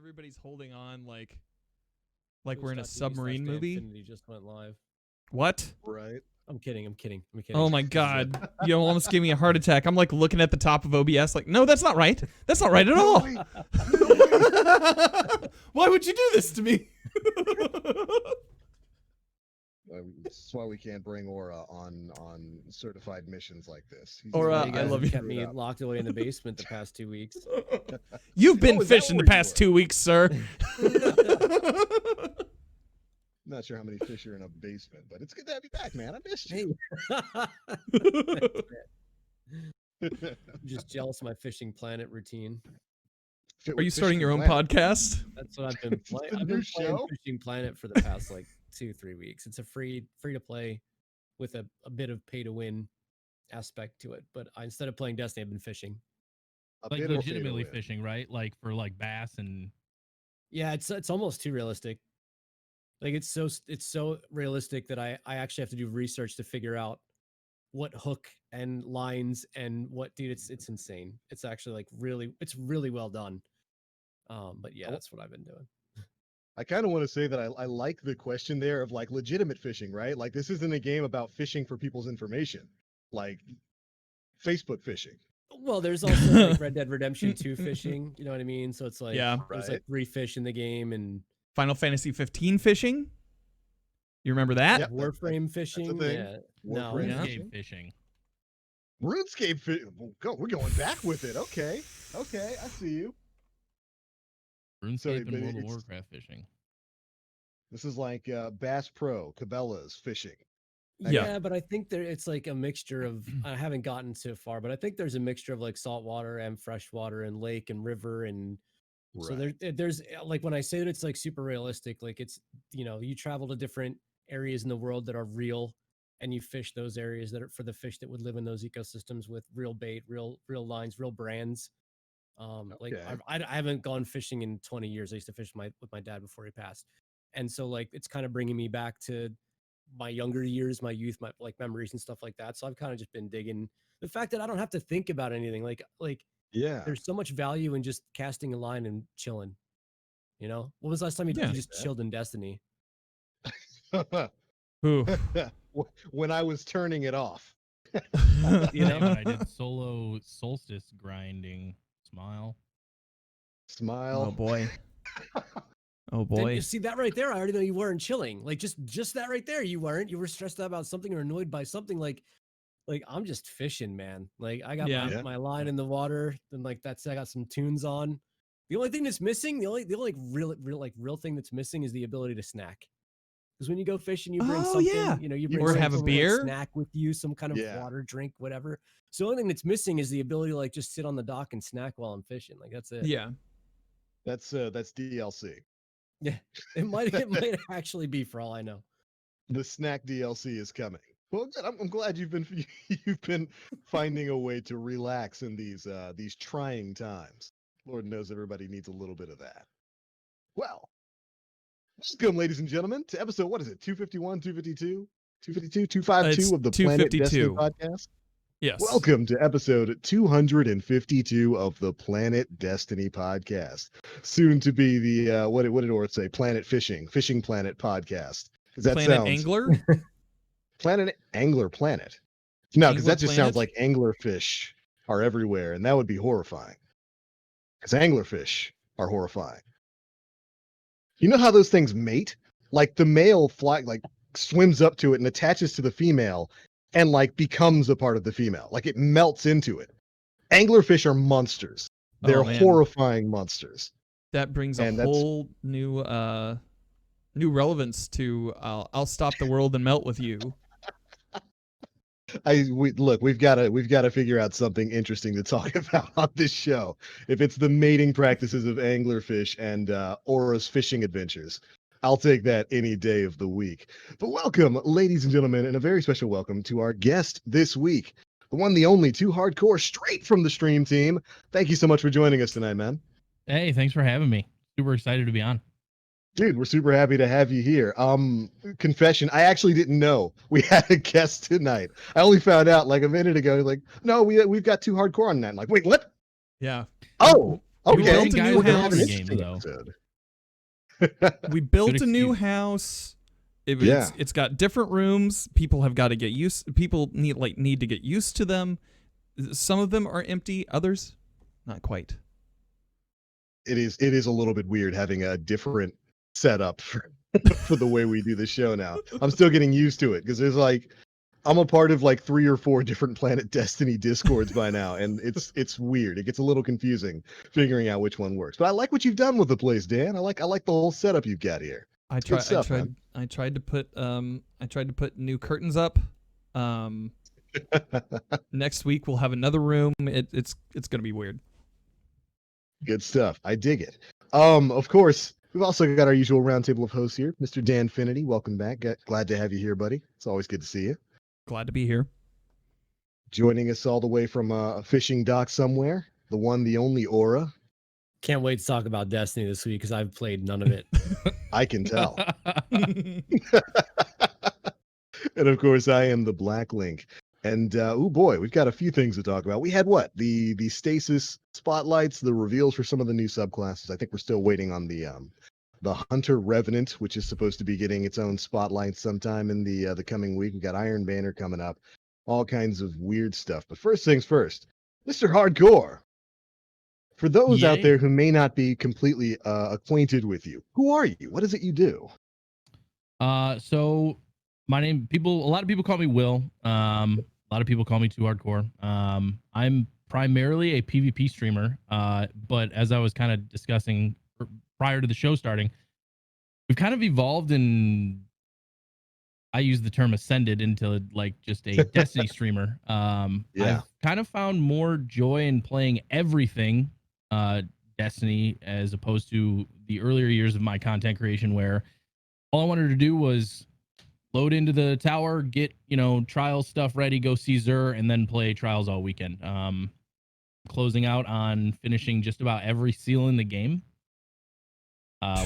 everybody's holding on like we're in a submarine movie. Infinity just went live. What? Right. I'm kidding. Oh my god. You almost gave me a heart attack. I'm like looking at the top of OBS like, no, that's not right. That's not right at all. Why would you do this to me? That's why we can't bring Aura on certified missions like this. Aura, I love you. Kept me locked away in the basement the past 2 weeks. You've been fishing the past 2 weeks, sir. Not sure how many fish are in a basement, but it's good to have you back, man. I missed you. I'm just jealous of my Fishing Planet routine. Are you starting your own podcast? That's what I've been playing. I've been playing Fishing Planet for the past like 2-3 weeks. It's a free to play with a bit of pay to win aspect to it. But instead of playing Destiny, I've been fishing. Like legitimately fishing, right? Like for like bass and. Yeah, it's almost too realistic. Like it's so realistic that I actually have to do research to figure out what hook and lines and what, dude, it's insane. It's actually like it's really well done. But yeah, that's what I've been doing. I kind of want to say that I like the question there of like legitimate fishing, right? Like this isn't a game about fishing for people's information, like Facebook fishing. Well, there's also like Red Dead Redemption 2 fishing, you know what I mean? So it's like there's like 3 fish in the game and Final Fantasy 15 fishing. You remember that? Yep, Warframe fishing. Yeah. RuneScape fishing. RuneScape fishing. We're going back with it. Okay, I see you. RuneScape and World of Warcraft fishing. This is like Bass Pro, Cabela's fishing. Yeah, but I think it's like a mixture of, I haven't gotten so far, but I think there's a mixture of like saltwater and freshwater and lake and river and so there's like when I say that it's like super realistic, like it's, you know, you travel to different areas in the world that are real and you fish those areas that are for the fish that would live in those ecosystems with real bait, real lines, real brands. Like I haven't gone fishing in 20 years. I used to fish with my dad before he passed. And so like, it's kind of bringing me back to my younger years, my youth, my like memories and stuff like that. So I've kind of just been digging the fact that I don't have to think about anything. Like, yeah, there's so much value in just casting a line and chilling. You know, when was the last time you just chilled in Destiny? Who? When I was turning it off. You know, I did solo solstice grinding. Smile. Oh boy. Oh boy. You see that right there? I already know you weren't chilling. Like just that right there, you weren't. You were stressed out about something or annoyed by something. Like I'm just fishing, man. Like I got my line in the water, and like I got some tunes on. The only thing that's missing, the only real thing that's missing is the ability to snack. Because when you go fishing, you bring something, you know, you bring or have a beer, snack with you, some kind of water, drink, whatever. So the only thing that's missing is the ability to like just sit on the dock and snack while I'm fishing. Like that's it. Yeah. That's DLC. Yeah, it might actually be, for all I know. The snack DLC is coming. Well, good. I'm glad you've been finding a way to relax in these trying times. Lord knows everybody needs a little bit of that. Well, welcome, ladies and gentlemen, to episode, what is it, 251, 252? 252, 252 of the Planet Destiny podcast? Yes. Welcome to episode 252 of the Planet Destiny podcast. Soon to be the, what did Orth say? Planet Fishing Planet podcast. Planet Angler? Planet Angler Planet. No, because that just sounds like anglerfish are everywhere, and that would be horrifying. Because anglerfish are horrifying. You know how those things mate? Like the male swims up to it and attaches to the female and like becomes a part of the female. Like it melts into it. Anglerfish are monsters. They're horrifying monsters. That brings a whole new relevance to I'll stop the world and melt with you. We've got to figure out something interesting to talk about on this show. If it's the mating practices of anglerfish and Aura's fishing adventures, I'll take that any day of the week. But welcome, ladies and gentlemen, and a very special welcome to our guest this week, the one, the only, T00Hardcore, straight from the stream team. Thank you so much for joining us tonight, man. Hey, thanks for having me. Super excited to be on. Dude, we're super happy to have you here. Confession, I actually didn't know we had a guest tonight. I only found out like a minute ago. Like, no, we've got T00Hardcore on that. I'm like, wait, what? Yeah. Oh, Okay, built a new we're gonna have an house. interesting Though. episode. We built Good a new excuse. house. Yeah. It's got different rooms. People have got to get used. People need to get used to them. Some of them are empty. Others, not quite. It is a little bit weird having a different setup for, for the way we do the show now. I'm still getting used to it because there's like I'm a part of like 3 or 4 different Planet Destiny discords by now, and it's weird. It gets a little confusing figuring out which one works. But I like what you've done with the place, Dan. I like the whole setup you've got here. I Good stuff, man. tried to put new curtains up. Next week we'll have another room. It's gonna be weird. Good stuff. I dig it. Of course, we've also got our usual roundtable of hosts here. Mr. Dan Finity, welcome back. Glad to have you here, buddy. It's always good to see you. Glad to be here. Joining us all the way from a fishing dock somewhere, the one, the only Aura. Can't wait to talk about Destiny this week because I've played none of it. I can tell. And of course, I am the Black Link. And oh boy, we've got a few things to talk about. We had what? The stasis spotlights, the reveals for some of the new subclasses. I think we're still waiting on the Hunter Revenant, which is supposed to be getting its own spotlight sometime in the coming week. We've got Iron Banner coming up, all kinds of weird stuff. But first things first, Mr. Hardcore. For those out there who may not be completely acquainted with you, who are you? What is it you do? So my name, a lot of people call me Will. A lot of people call me T00Hardcore. I'm primarily a PvP streamer. But as I was kind of discussing prior to the show starting, we've kind of evolved and I use the term ascended into like just a Destiny streamer. I've kind of found more joy in playing everything Destiny as opposed to the earlier years of my content creation where all I wanted to do was load into the tower, get, trials stuff ready, go see Zur, and then play trials all weekend. Closing out on finishing just about every seal in the game,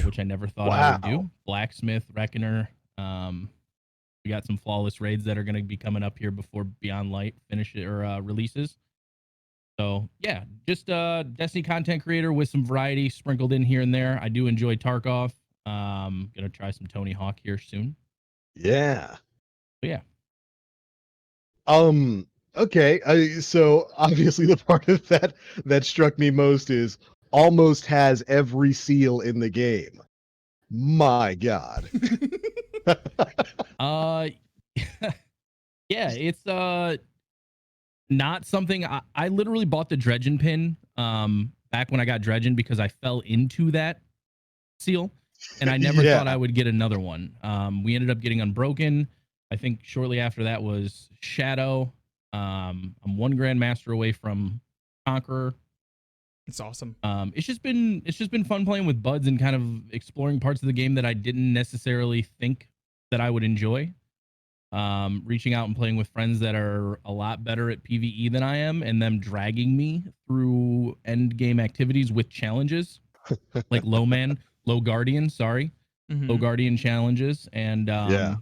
which I never thought I would do. Blacksmith, Reckoner. We got some flawless raids that are going to be coming up here before Beyond Light releases. So yeah, just Destiny content creator with some variety sprinkled in here and there. I do enjoy Tarkov. Gonna try some Tony Hawk here soon. Yeah. But yeah. Okay. So obviously the part of that struck me most is almost has every seal in the game. My God. Yeah, it's not something I literally bought the Dredgen pin back when I got Dredgen because I fell into that seal and I never thought I would get another one. We ended up getting Unbroken. I think shortly after that was Shadow. I'm 1 Grandmaster away from Conqueror. It's awesome. It's just been fun playing with buds and kind of exploring parts of the game that I didn't necessarily think that I would enjoy. Reaching out and playing with friends that are a lot better at PvE than I am, and them dragging me through end game activities with challenges like Low Guardian challenges, and I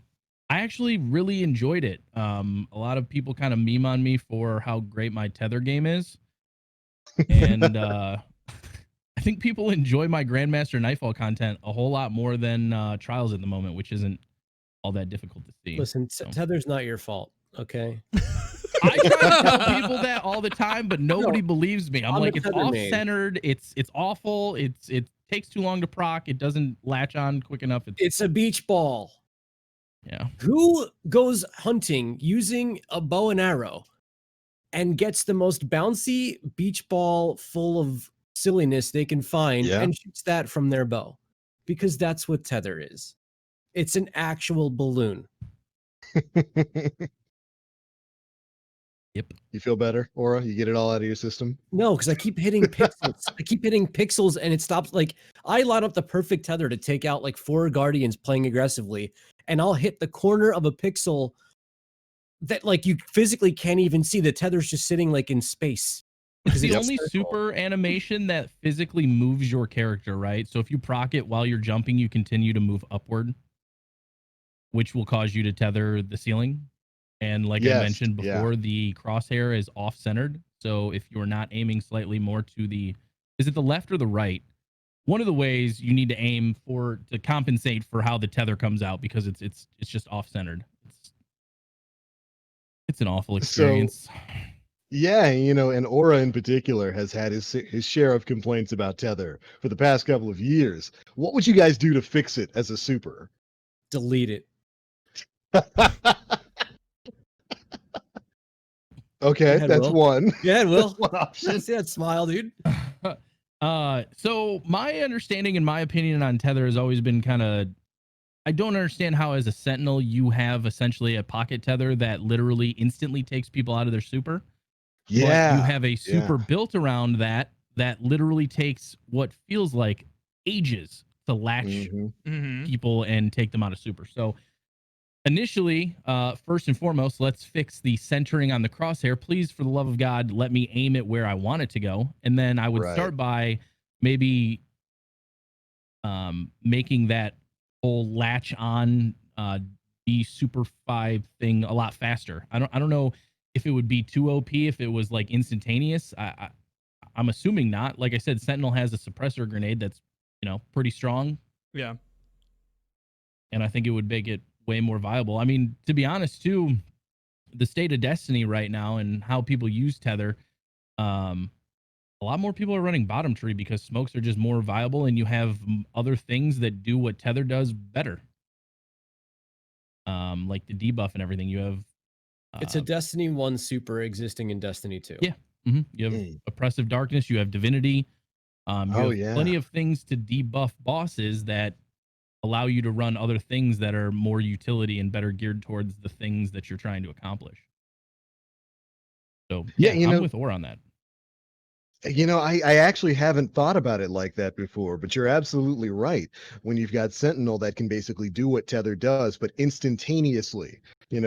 actually really enjoyed it. A lot of people kind of meme on me for how great my tether game is. And I think people enjoy my Grandmaster Nightfall content a whole lot more than Trials at the moment, which isn't all that difficult to see. Listen, tether's not your fault, okay? I try to tell people that all the time, but nobody believes me. I'm like, it's off-centered, it's awful, it takes too long to proc, it doesn't latch on quick enough. It's a beach ball. Yeah. Who goes hunting using a bow and arrow and gets the most bouncy beach ball full of silliness they can find and shoots that from their bow? Because that's what tether is. It's an actual balloon. Yep. You feel better, Aura? You get it all out of your system? No, because I keep hitting pixels. And it stops. Like, I line up the perfect tether to take out like 4 Guardians playing aggressively, and I'll hit the corner of a pixel that like you physically can't even see. The tether's just sitting like in space. It's the only super animation that physically moves your character, right? So if you proc it while you're jumping, you continue to move upward, which will cause you to tether the ceiling. And like I mentioned before, the crosshair is off-centered. So if you're not aiming slightly more to the Is it the left or the right? One of the ways you need to aim to compensate for how the tether comes out, because it's just off-centered. It's an awful experience. So, yeah, and Aura in particular has had his share of complaints about tether for the past couple of years. What would you guys do to fix it as a super? Delete it. Okay, ahead, that's Will. one. Yeah, Will. One option. See that smile, dude. So my understanding and my opinion on tether has always been kind of, I don't understand how as a sentinel you have essentially a pocket tether that literally instantly takes people out of their super. Yeah. But you have a super built around that literally takes what feels like ages to latch people and take them out of super. So initially, first and foremost, let's fix the centering on the crosshair. Please, for the love of God, let me aim it where I want it to go. And then I would start by maybe making that whole latch on the Super 5 thing a lot faster. I don't know if it would be too OP if it was like instantaneous. I'm assuming not. Like I said, Sentinel has a suppressor grenade that's, pretty strong. Yeah. And I think it would make it way more viable. I mean, to be honest, too, the state of Destiny right now and how people use tether, a lot more people are running bottom tree because smokes are just more viable, and you have other things that do what tether does better, like the debuff and everything. You have it's a Destiny 1 super existing in Destiny 2. Yeah. You have oppressive darkness, you have divinity, you have plenty of things to debuff bosses that allow you to run other things that are more utility and better geared towards the things that you're trying to accomplish. So yeah, I'm with Or on that. I actually haven't thought about it like that before, but you're absolutely right. When you've got Sentinel that can basically do what Tether does, but instantaneously, in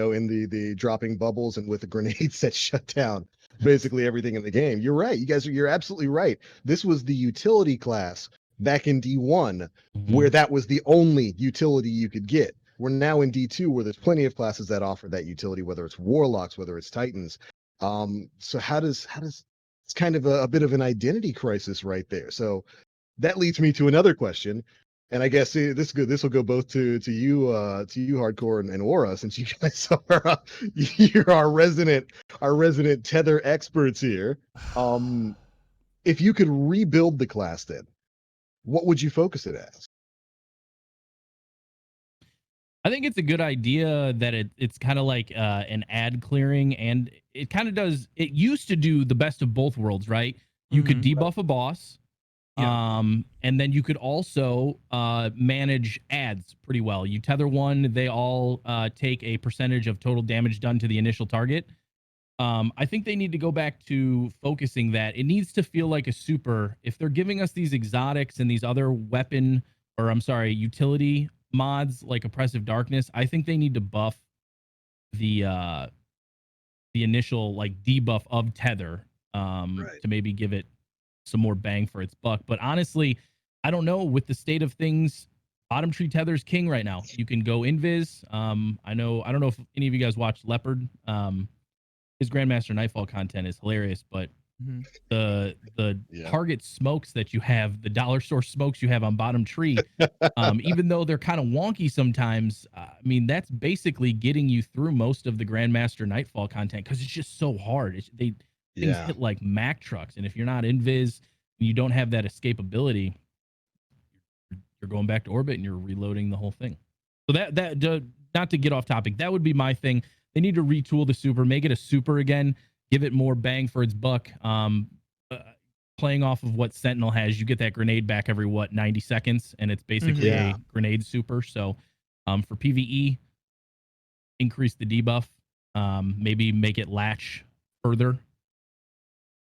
the dropping bubbles and with the grenades that shut down basically everything in the game. You're right. You're absolutely right. This was the utility class back in D1 where that was the only utility you could get. We're now in D2 where there's plenty of classes that offer that utility, whether it's Warlocks, whether it's Titans. So how does it's kind of a bit of an identity crisis right there. So that leads me to another question, and I guess this will go both to you, Hardcore and Aura, since you guys are you're our resident tether experts here. If you could rebuild the class, then what would you focus it as? I think it's a good idea that it's kind of like an ad clearing, and it kind of does. It used to do the best of both worlds, right? You could debuff a boss, and then you could also manage ads pretty well. You tether one, they all take a percentage of total damage done to the initial target. I think they need to go back to focusing that. It needs to feel like a super. If they're giving us these exotics and these other utility mods like oppressive darkness, I think they need to buff the initial like debuff of tether to maybe give it some more bang for its buck. But honestly, I don't know, with the state of things, bottom tree tether's king right now. You can go invis. I don't know if any of you guys watched Leopard. His Grandmaster Nightfall content is hilarious, but the target smokes that you have, the dollar store smokes you have on bottom tree, even though they're kind of wonky sometimes, I mean, that's basically getting you through most of the Grandmaster Nightfall content because it's just so hard. Things hit like Mack trucks, and if you're not invis and you don't have that escapability, you're going back to orbit and you're reloading the whole thing. So that not to get off topic, that would be my thing. They need to retool the super, make it a super again, give it more bang for its buck. Playing off of what Sentinel has, you get that grenade back every 90 seconds, and it's basically a grenade super. So for PvE, increase the debuff, maybe make it latch further.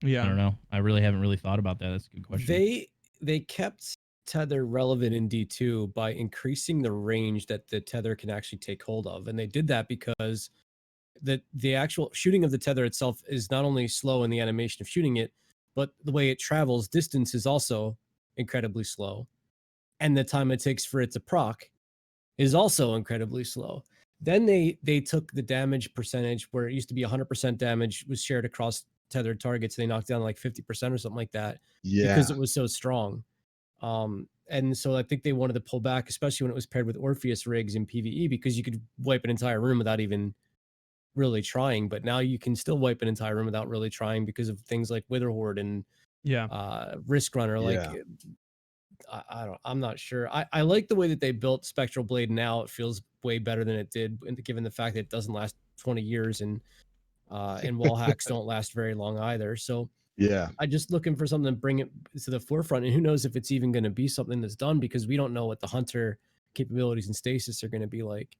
I don't know. I really haven't thought about that. That's a good question. They kept tether relevant in D2 by increasing the range that the tether can actually take hold of, and they did that because the actual shooting of the tether itself is not only slow in the animation of shooting it, but the way it travels distance is also incredibly slow, and the time it takes for it to proc is also incredibly slow. Then they took the damage percentage where it used to be 100% damage was shared across tethered targets. They knocked down like 50% or something like that Yeah. because it was so strong. And so I think they wanted to pull back, especially when it was paired with Orpheus rigs in PvE, because you could wipe an entire room without even really trying. But now you can still wipe an entire room without really trying because of things like Witherhoard and Risk Runner. Like, I'm not sure. I like the way that they built Spectral Blade now. It feels way better than it did, given the fact that it doesn't last 20 years and wall hacks don't last very long either. So yeah, I'm just looking for something to bring it to the forefront. And who knows if it's even going to be something that's done, because we don't know what the Hunter capabilities and stasis are going to be like.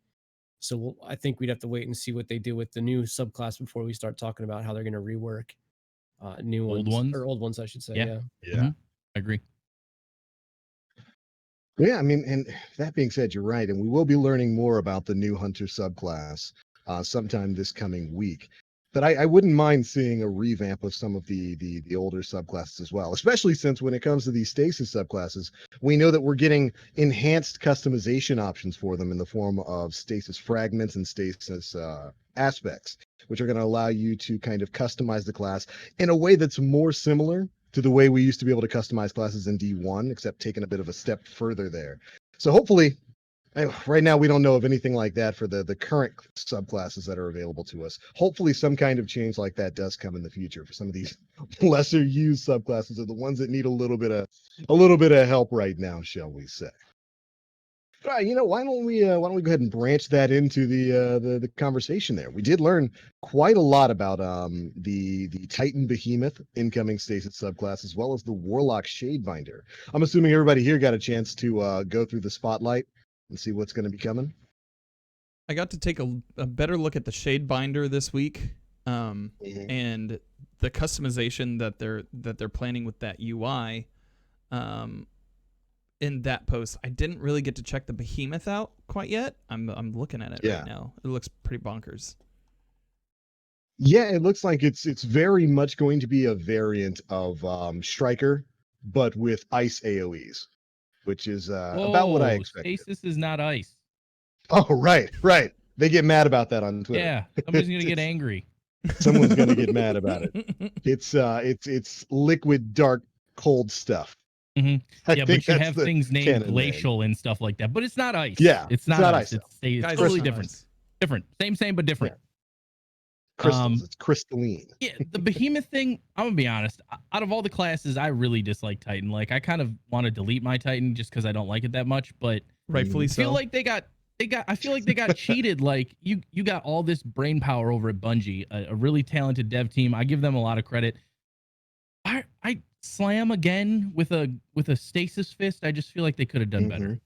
So I think we'd have to wait and see what they do with the new subclass before we start talking about how they're going to rework new ones, or old ones, I should say. Yeah. Mm-hmm. I agree. Yeah, I mean, and that being said, you're right, and we will be learning more about the new Hunter subclass sometime this coming week. But I wouldn't mind seeing a revamp of some of the older subclasses as well, especially since when it comes to these stasis subclasses, we know that we're getting enhanced customization options for them in the form of stasis fragments and stasis aspects, which are going to allow you to kind of customize the class in a way that's more similar to the way we used to be able to customize classes in D1, except taking a bit of a step further there. So hopefully, right now we don't know of anything like that for the current subclasses that are available to us. Hopefully some kind of change like that does come in the future for some of these lesser used subclasses, or the ones that need a little bit of help right now, shall we say. All right, why don't we go ahead and branch that into the conversation there? We did learn quite a lot about the Titan Behemoth incoming stasis subclass, as well as the Warlock Shadebinder. I'm assuming everybody here got a chance to go through the spotlight and see what's going to be coming. I got to take a better look at the Shadebinder this week, and the customization that they're planning with that UI. In that post, I didn't really get to check the Behemoth out quite yet. I'm looking at it right now. It looks pretty bonkers. Yeah, it looks like it's very much going to be a variant of Striker, but with ice AoEs, which is about what I expected. Stasis is not ice. Oh, right. They get mad about that on Twitter. Yeah, somebody's gonna get angry. Someone's gonna get mad about it. It's liquid, dark, cold stuff. Mm-hmm. Yeah, but you have things named glacial and stuff like that, but it's not ice. Yeah, it's not ice. It's totally different. Ice. Different. Same, but different. Yeah. Crystals. It's crystalline. Yeah, the Behemoth thing, I'm gonna be honest. Out of all the classes, I really dislike Titan. Like, I kind of want to delete my Titan just because I don't like it that much. But rightfully so. I feel like they got cheated. Like, you got all this brain power over at Bungie, a really talented dev team. I give them a lot of credit. I slam again with a stasis fist. I just feel like they could have done better.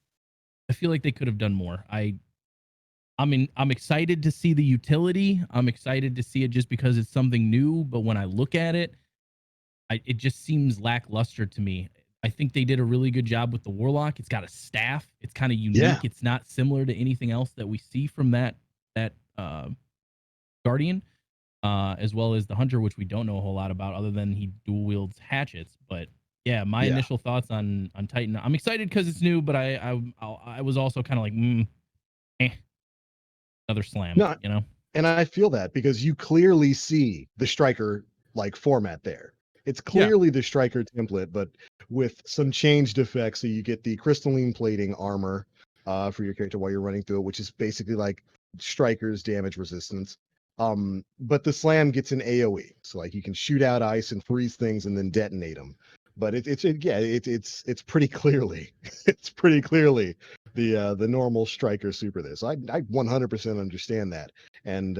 I feel like they could have done more. I'm excited to see the utility. I'm excited to see it just because it's something new. But when I look at it, it just seems lackluster to me. I think they did a really good job with the Warlock. It's got a staff. It's kind of unique. Yeah. It's not similar to anything else that we see from that Guardian. As well as the Hunter, which we don't know a whole lot about other than he dual wields hatchets. But yeah, my initial thoughts on Titan. I'm excited because it's new, but I was also kind of like, another slam, And I feel that because you clearly see the Striker like format there. It's clearly the Striker template, but with some changed effects. So you get the crystalline plating armor for your character while you're running through it, which is basically like Striker's damage resistance. But the slam gets an AoE, so like you can shoot out ice and freeze things and then detonate them. But it's pretty clearly the normal Striker super there. So I 100% understand that. And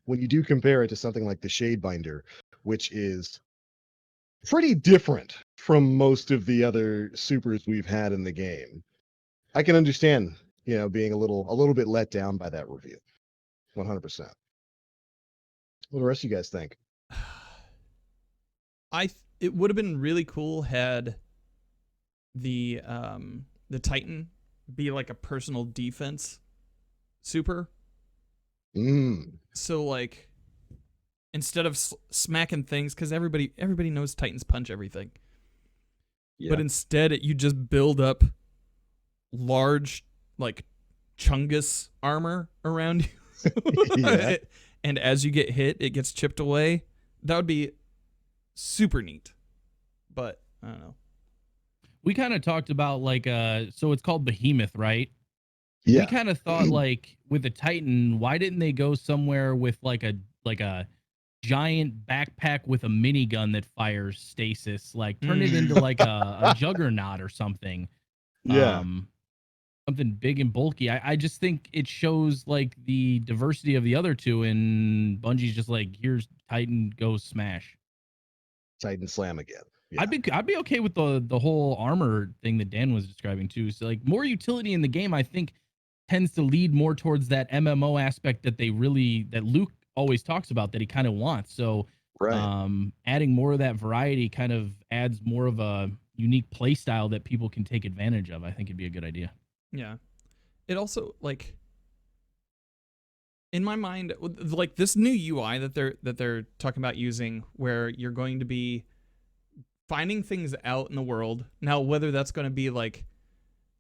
when you do compare it to something like the Shadebinder, which is pretty different from most of the other supers we've had in the game, I can understand being a little bit let down by that review. 100%. What do the rest of you guys think? It would have been really cool had the Titan be like a personal defense super. So like, instead of smacking things, because everybody knows Titans punch everything. Yeah. But instead, you just build up large like Chungus armor around you. And as you get hit, it gets chipped away. That would be super neat. But I don't know. We kind of talked about like so it's called Behemoth, right? Yeah. We kind of thought like with the Titan, why didn't they go somewhere with like a giant backpack with a minigun that fires stasis, like turn it into like a juggernaut or something. Yeah. Something big and bulky. I just think it shows like the diversity of the other two, and Bungie's just like, here's Titan, go smash. Titan slam again. Yeah. I'd be okay with the whole armor thing that Dan was describing too. So like more utility in the game, I think tends to lead more towards that MMO aspect that Luke always talks about, that he kind of wants. So adding more of that variety kind of adds more of a unique play style that people can take advantage of. I think it'd be a good idea. Yeah. It also, like, in my mind, like this new UI that they're talking about using, where you're going to be finding things out in the world. Now, whether that's going to be like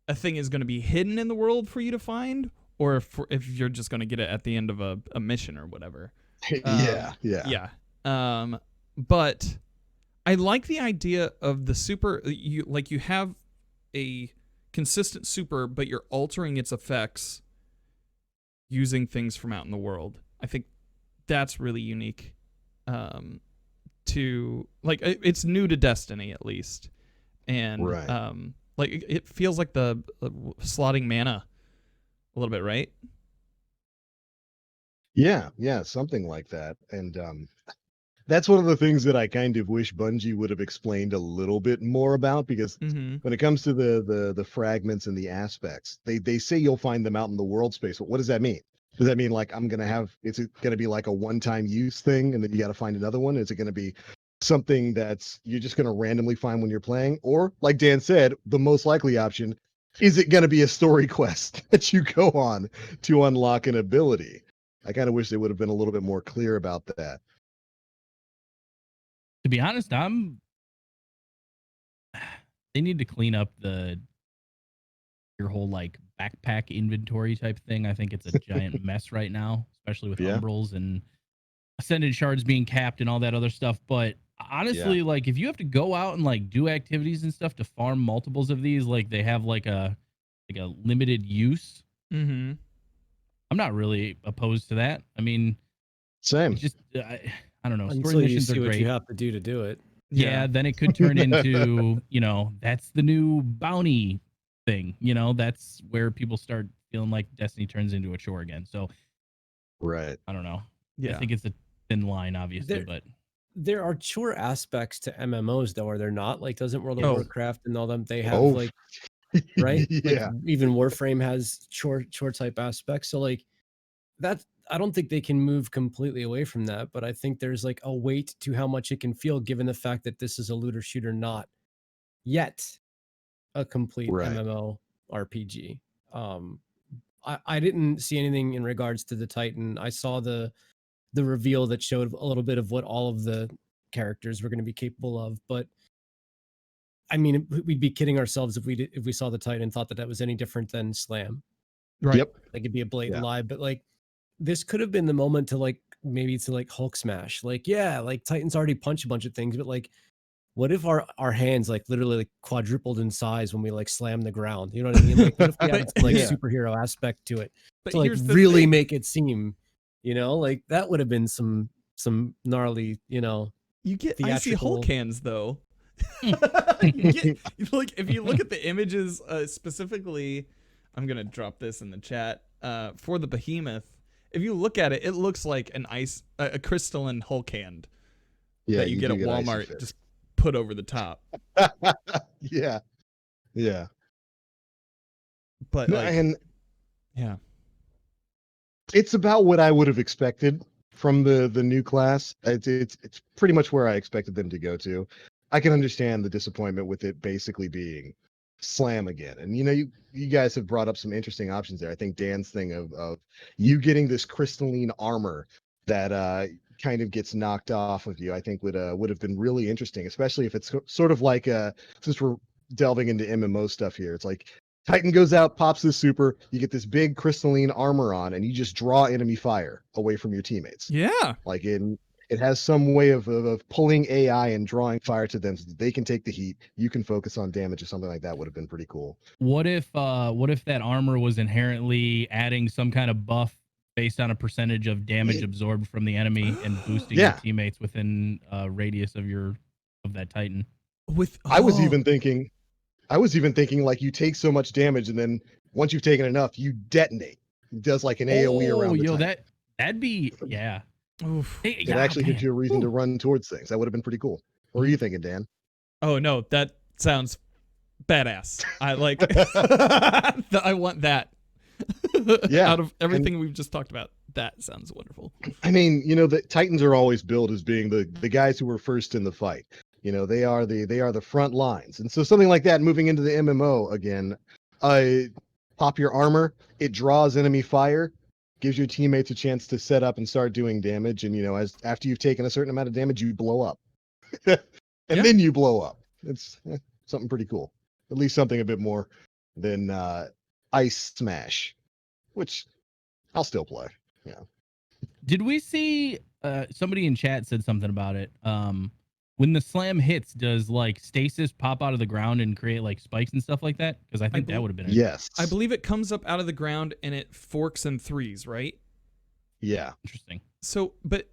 a thing is going to be hidden in the world for you to find, or if you're just going to get it at the end of a mission or whatever. Yeah. But I like the idea of the super. You have a consistent super, but you're altering its effects using things from out in the world. I think that's really unique. To like, it's new to Destiny at least, and like it feels like the slotting mana a little bit, right? Yeah, something like that. And that's one of the things that I kind of wish Bungie would have explained a little bit more about, because when it comes to the fragments and the aspects, they say you'll find them out in the world space. But what does that mean? Does that mean like is it going to be like a one-time use thing and then you got to find another one? Is it going to be something that's you're just going to randomly find when you're playing? Or like Dan said, the most likely option, is it going to be a story quest that you go on to unlock an ability? I kind of wish they would have been a little bit more clear about that. To be honest, they need to clean up your whole like backpack inventory type thing. I think it's a giant mess right now, especially with umbrals and ascended shards being capped and all that other stuff. But honestly, like if you have to go out and like do activities and stuff to farm multiples of these, like they have like a limited use. I'm not really opposed to that. I mean, same. Just I don't know. Story Until you missions see are what great. you have to do to do it. Yeah, then it could turn into, that's the new bounty thing. That's where people start feeling like Destiny turns into a chore again. So, I don't know. Yeah. I think it's a thin line, obviously, but there are chore aspects to MMOs, though, are there not? Like, doesn't World of Warcraft and all them, they have like, right? Like, even Warframe has chore type aspects. So, like, that I don't think they can move completely away from that, but I think there's like a weight to how much it can feel, given the fact that this is a looter shooter, not yet a complete MMO RPG. I didn't see anything in regards to the Titan. I saw the reveal that showed a little bit of what all of the characters were going to be capable of, but I mean, we'd be kidding ourselves if we saw the Titan and thought that was any different than Slam. Right. Yep. Like it'd be a blatant lie, but like this could have been the moment to like maybe to like Hulk smash. Like, yeah, like Titans already punch a bunch of things, but like what if our hands like literally like quadrupled in size when we like slam the ground? You know what I mean? Like what if we added some like superhero aspect to it to like really make it seem, like that would have been some gnarly, you get theatrical... icy Hulk hands though. If you look at the images specifically, I'm gonna drop this in the chat for the Behemoth. If you look at it, it looks like a crystalline Hulk hand that you get at Walmart, just put over the top. Yeah. But it's about what I would have expected from the new class. It's pretty much where I expected them to go to. I can understand the disappointment with it basically being Slam again. And you guys have brought up some interesting options there. I think Dan's thing of you getting this crystalline armor that kind of gets knocked off of you, I think would have been really interesting, especially if it's sort of like since we're delving into MMO stuff here, it's like Titan goes out, pops this super, you get this big crystalline armor on, and you just draw enemy fire away from your teammates. Yeah. Like in it has some way of pulling AI and drawing fire to them so that they can take the heat. You can focus on damage or something like that. Would have been pretty cool. What if that armor was inherently adding some kind of buff based on a percentage of damage absorbed from the enemy and boosting your teammates within radius of that Titan? I was even thinking like you take so much damage and then once you've taken enough, you detonate. It does like an AoE around the Titan. That'd be Oof. It actually gives you a reason to run towards things. That would have been pretty cool. What are you thinking, Dan? Oh no, that sounds badass. I like I want that. Yeah. Out of everything we've just talked about, that sounds wonderful. I mean, the Titans are always billed as being the guys who were first in the fight. They are the front lines. And so something like that moving into the MMO again, pop your armor, it draws enemy fire, gives your teammates a chance to set up and start doing damage. And after you've taken a certain amount of damage, you blow up. Then you blow up. It's something pretty cool. At least something a bit more than Ice Smash, which I'll still play. Yeah. Did we see somebody in chat said something about it? When the slam hits, does like stasis pop out of the ground and create like spikes and stuff like that? Because I think that would have been yes. I believe it comes up out of the ground and it forks in threes, right? Yeah. Interesting. So, but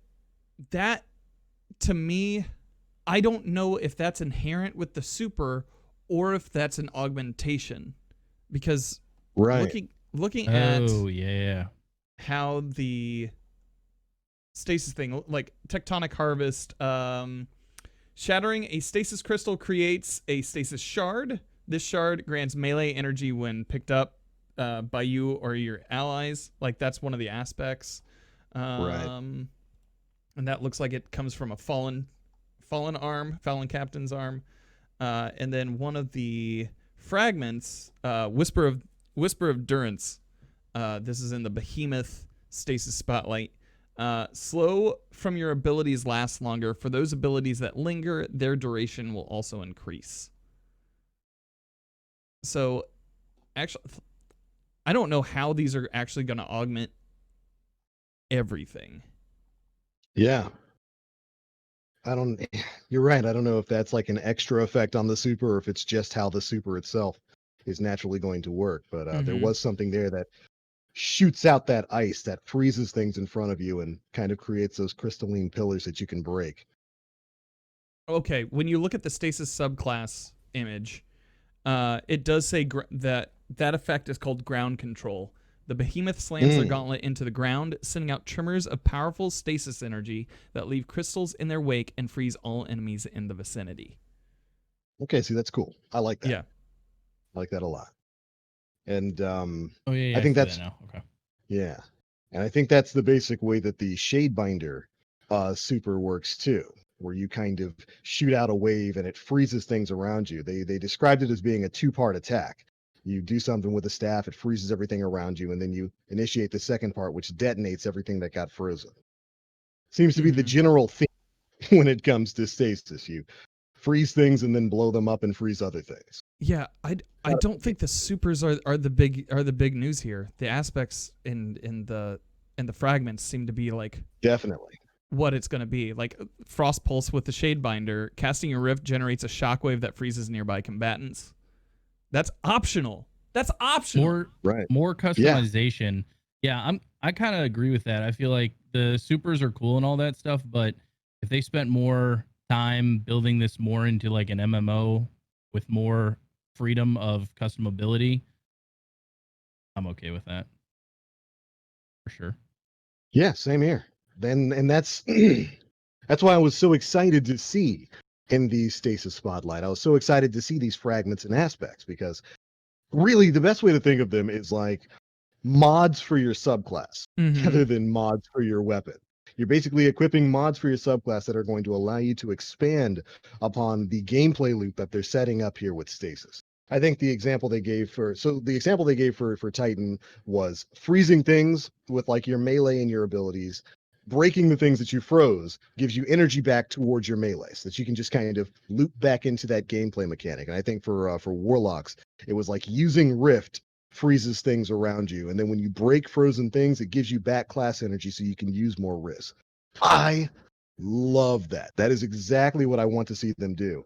that to me, I don't know if that's inherent with the super or if that's an augmentation, because looking at how the stasis thing, like Tectonic Harvest, shattering a stasis crystal creates a stasis shard. This shard grants melee energy when picked up by you or your allies. Like that's one of the aspects. And that looks like it comes from a fallen captain's arm. And then one of the fragments, Whisper of Durance. This is in the Behemoth Stasis Spotlight. Slow from your abilities lasts longer. For those abilities that linger, their duration will also increase. So, actually, I don't know how these are actually going to augment everything. Yeah. You're right. I don't know if that's like an extra effect on the super or if it's just how the super itself is naturally going to work. But there was something there that shoots out that ice that freezes things in front of you and kind of creates those crystalline pillars that you can break. Okay, when you look at the stasis subclass image, it does say that effect is called ground control. The behemoth slams their gauntlet into the ground, sending out tremors of powerful stasis energy that leave crystals in their wake and freeze all enemies in the vicinity. Okay, see, that's cool. I like that. Yeah. I like that a lot. And I think that's that now. Okay. Yeah. And I think that's the basic way that the Shadebinder super works too, where you kind of shoot out a wave and it freezes things around you. They described it as being a two-part attack. You do something with the staff, it freezes everything around you, and then you initiate the second part, which detonates everything that got frozen. Seems to be the general theme when it comes to stasis. You freeze things and then blow them up and freeze other things. Yeah, I don't think the supers are the big news here. The aspects in the fragments seem to be like definitely what it's going to be. Like Frost Pulse with the Shadebinder, casting a rift generates a shockwave that freezes nearby combatants. That's optional. More customization. Yeah, I kind of agree with that. I feel like the supers are cool and all that stuff, but if they spent more time building this more into like an MMO with more freedom of customability, I'm okay with that. For sure. Yeah, same here. And that's that's why I was so excited to see in the Stasis Spotlight. I was so excited to see these fragments and aspects because really the best way to think of them is like mods for your subclass rather than mods for your weapon. You're basically equipping mods for your subclass that are going to allow you to expand upon the gameplay loop that they're setting up here with Stasis. I think the example they gave for Titan was freezing things with like your melee and your abilities. Breaking the things that you froze gives you energy back towards your melee so that you can just kind of loop back into that gameplay mechanic. And I think for Warlocks, it was like using Rift freezes things around you. And then when you break frozen things, it gives you back class energy so you can use more risk. I Love that. That is exactly what I want to see them do.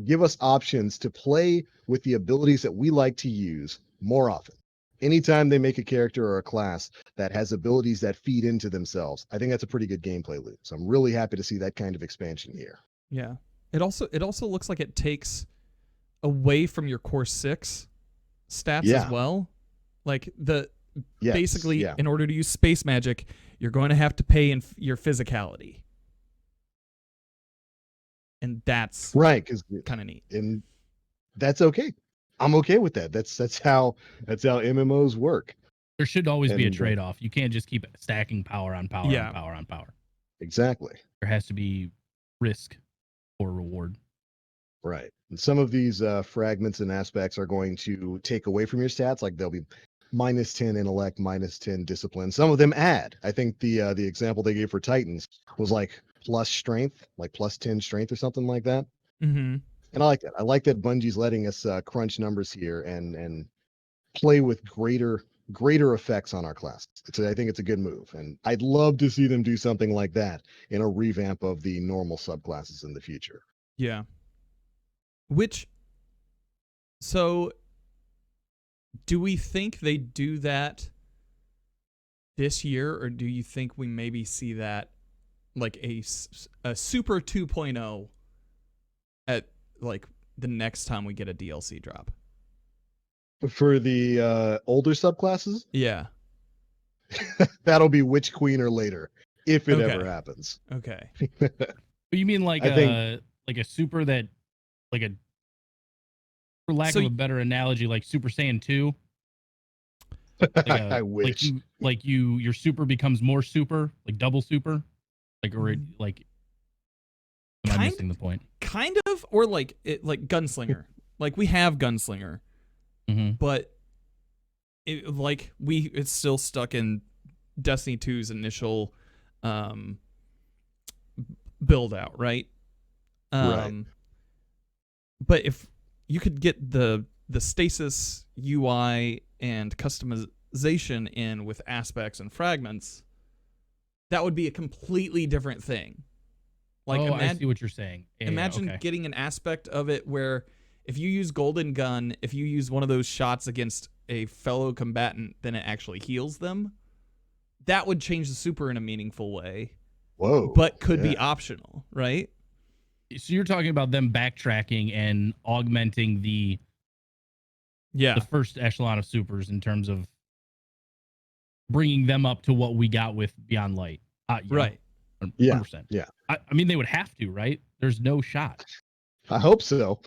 Give us options to play with the abilities that we like to use more often. Anytime they make a character or a class that has abilities that feed into themselves, I think that's a pretty good gameplay loop. So I'm really happy to see that kind of expansion here. Yeah. It also looks like it takes away from your core 6 stats as well. Like basically in order to use space magic, you're going to have to pay in your physicality. And that's right, because kind of neat. And that's okay. I'm okay with that. That's how MMOs work. There should always be a trade-off. You can't just keep stacking power on power on power on power. Exactly. There has to be risk or reward. Right. And some of these fragments and aspects are going to take away from your stats. Like they'll be -10 intellect, -10 discipline. Some of them add. I think the example they gave for Titans was like plus strength, like +10 strength or something like that. Mm-hmm. And I like that. I like that Bungie's letting us crunch numbers here and play with greater effects on our classes. I think it's a good move, and I'd love to see them do something like that in a revamp of the normal subclasses in the future. Yeah. So do we think they do that this year, or do you think we maybe see that like a Super 2.0 at like the next time we get a DLC drop? For the older subclasses? Yeah. That'll be Witch Queen or later, if it ever happens. Okay. You mean like a super that, like a, for lack of a better analogy, like Super Saiyan 2? I wish. Your super becomes more super, like double super? Like, or like, am I missing the point? Kind of, or like Gunslinger. Like we have Gunslinger, but it's still stuck in Destiny 2's initial build out, right? Right. But if you could get the stasis UI and customization in with aspects and fragments, that would be a completely different thing. Like, I see what you're saying. Imagine getting an aspect of it where if you use Golden Gun, if you use one of those shots against a fellow combatant, then it actually heals them. That would change the super in a meaningful way. Whoa. But could be optional, right? So you're talking about them backtracking and augmenting the first echelon of supers in terms of bringing them up to what we got with Beyond Light. Right. 100%. Yeah. I mean, they would have to, right? There's no shot. I hope so.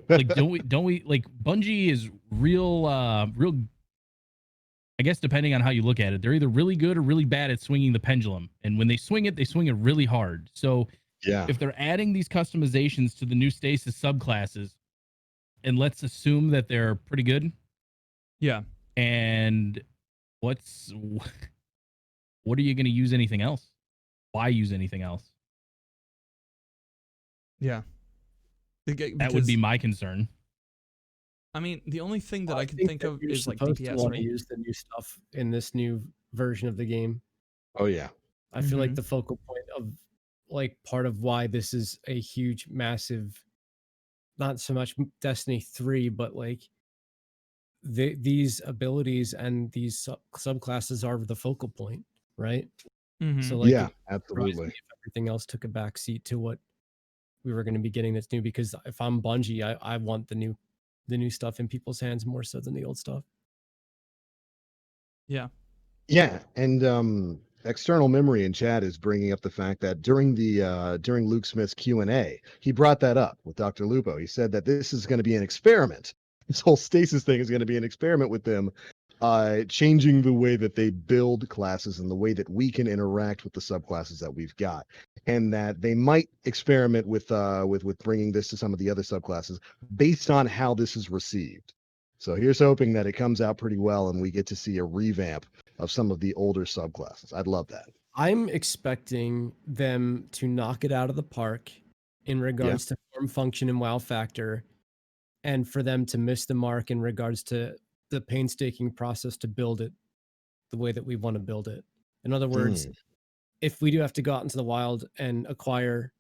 Like, don't we like Bungie is real, I guess depending on how you look at it, they're either really good or really bad at swinging the pendulum. And when they swing it really hard. So if they're adding these customizations to the new stasis subclasses, and let's assume that they're pretty good. Yeah. And what are you going to use anything else? Why use anything else? Yeah. That would be my concern. I mean, the only thing that I can think of is like DPS. You want to use the new stuff in this new version of the game. Oh yeah. I feel like the focal point of like part of why this is a huge, massive, not so much Destiny 3, but like these abilities and these subclasses are the focal point, right? So like, absolutely. If everything else took a backseat to what we were going to be getting that's new, because if I'm Bungie, I want the new stuff in people's hands more so than the old stuff. Yeah. Yeah, and external memory in chat is bringing up the fact that during Luke Smith's Q&A, he brought that up with Dr. Lupo. He said that this is going to be an experiment. This whole stasis thing is going to be an experiment with them changing the way that they build classes and the way that we can interact with the subclasses that we've got, and that they might experiment with bringing this to some of the other subclasses based on how this is received. So here's hoping that it comes out pretty well and we get to see a revamp of some of the older subclasses. I'd love that. I'm expecting them to knock it out of the park in regards to form, function, and wow factor, and for them to miss the mark in regards to the painstaking process to build it the way that we want to build it. In other words, if we do have to go out into the wild and acquire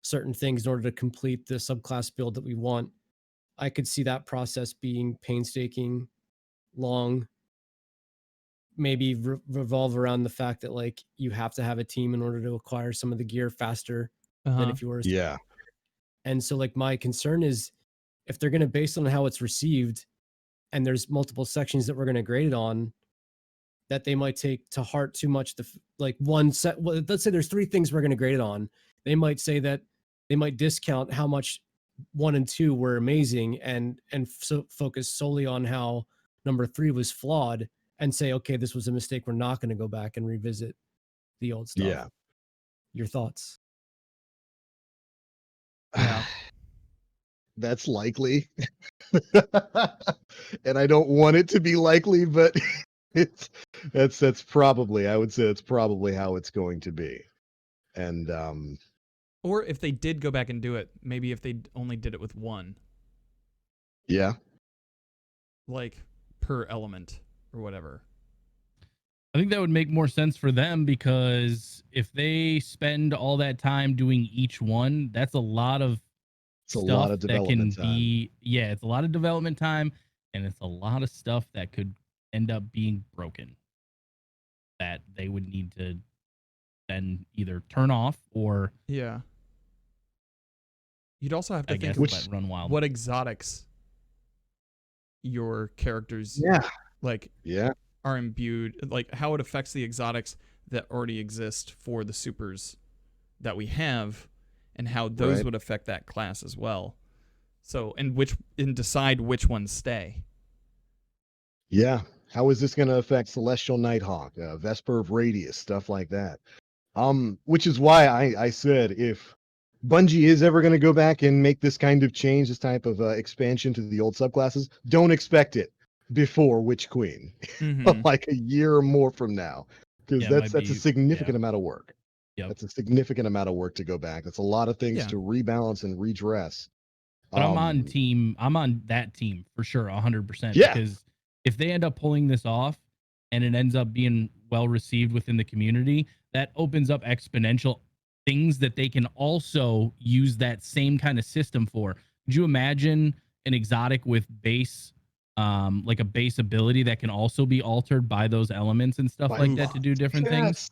certain things in order to complete the subclass build that we want, I could see that process being painstaking, long, maybe revolve around the fact that like you have to have a team in order to acquire some of the gear faster than if you were. Yeah. And so like my concern is if they're going to base on how it's received and there's multiple sections that we're going to grade it on, that they might take to heart too much. Like one set, well, let's say there's 3 things we're going to grade it on. They might say that they might discount how much 1 and 2 were amazing and so focus solely on how number 3 was flawed and say, okay, this was a mistake. We're not going to go back and revisit the old stuff. Yeah. Your thoughts? Yeah. That's likely. And I don't want it to be likely, but that's probably, I would say it's probably how it's going to be. And or if they did go back and do it, maybe if they only did it with 1. Yeah. Like per element or whatever. I think that would make more sense for them, because if they spend all that time doing each one, that's a lot of It's a stuff lot of that development can time. be, yeah, it's a lot of development time, and it's a lot of stuff that could end up being broken that they would need to then either turn off or Yeah. You'd also have to I think guess of let run wild. what exotics your characters are imbued, like how it affects the exotics that already exist for the supers that we have, and how those would affect that class as well. So, and decide which ones stay. Yeah. How is this going to affect Celestial Nighthawk, Vesper of Radius, stuff like that? Which is why I said if Bungie is ever going to go back and make this kind of change, this type of expansion to the old subclasses, don't expect it before Witch Queen, like a year or more from now, because that's a significant amount of work. Yep. That's a significant amount of work to go back. That's a lot of things to rebalance and redress. But I'm on that team for sure, 100%. Yeah. Because if they end up pulling this off and it ends up being well received within the community, that opens up exponential things that they can also use that same kind of system for. Could you imagine an exotic with base, like a base ability that can also be altered by those elements and stuff like that to do different things?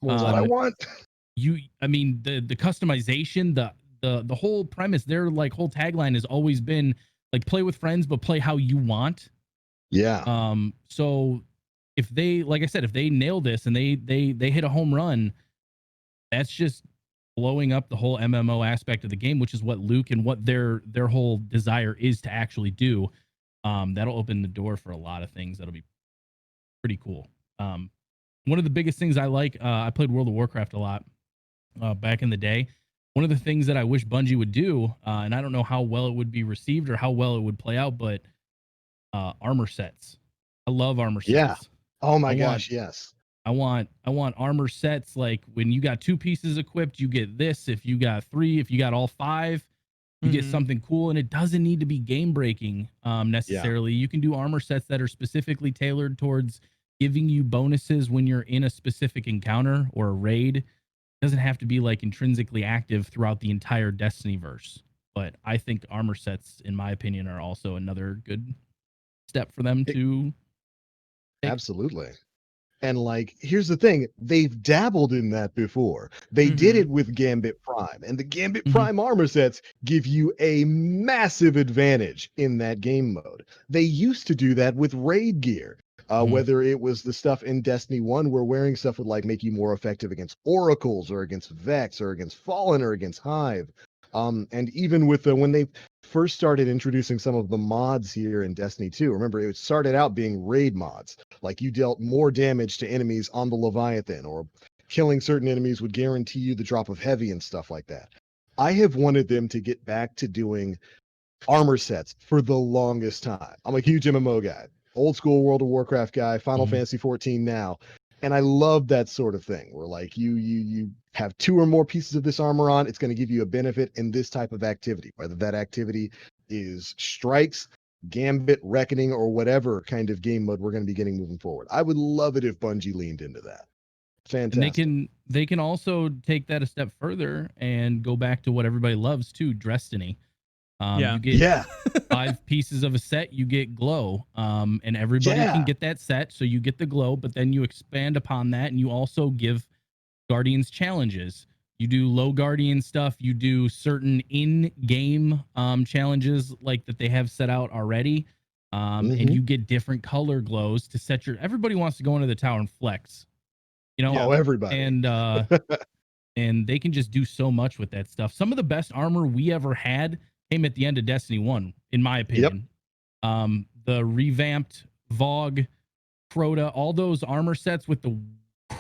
That's what I want. I mean, the customization, the whole premise, their like whole tagline has always been like play with friends, but play how you want. Yeah. So if they, like I said, if they nail this and they hit a home run, that's just blowing up the whole MMO aspect of the game, which is what Luke and what their whole desire is to actually do. That'll open the door for a lot of things. That'll be pretty cool. One of the biggest things I like, I played World of Warcraft a lot back in the day. One of the things that I wish Bungie would do, and I don't know how well it would be received or how well it would play out, but armor sets. I love armor sets. Yeah. Oh my gosh, yes. I want armor sets, like when you got 2 pieces equipped, you get this. If you got 3, if you got all 5, you get something cool, and it doesn't need to be game breaking necessarily. You can do armor sets that are specifically tailored towards giving you bonuses when you're in a specific encounter or a raid. It doesn't have to be like intrinsically active throughout the entire Destiny verse. But I think armor sets, in my opinion, are also another good step for them to take. Absolutely. And like, here's the thing, they've dabbled in that before. They did it with Gambit Prime, and the Gambit Prime armor sets give you a massive advantage in that game mode. They used to do that with raid gear. Whether it was the stuff in Destiny 1 where wearing stuff would like make you more effective against oracles or against Vex or against Fallen or against Hive. And even with when they first started introducing some of the mods here in Destiny 2, remember it started out being raid mods. Like you dealt more damage to enemies on the Leviathan, or killing certain enemies would guarantee you the drop of heavy and stuff like that. I have wanted them to get back to doing armor sets for the longest time. I'm a huge MMO guy, old school World of Warcraft guy, Final Fantasy 14 now. And I love that sort of thing where like you have 2 or more pieces of this armor on, it's going to give you a benefit in this type of activity, whether that activity is strikes, Gambit, Reckoning, or whatever kind of game mode we're going to be getting moving forward. I would love it if Bungie leaned into that. Fantastic. And they can also take that a step further and go back to what everybody loves too, Destiny. You get 5 pieces of a set, you get glow. And everybody can get that set, so you get the glow, but then you expand upon that and you also give Guardians challenges. You do low Guardian stuff, you do certain in-game challenges like that they have set out already. And you get different color glows to set your everybody wants to go into the tower and flex. You know, everybody. And they can just do so much with that stuff. Some of the best armor we ever had came at the end of Destiny 1, in my opinion. The revamped Vogue, Crota, all those armor sets with the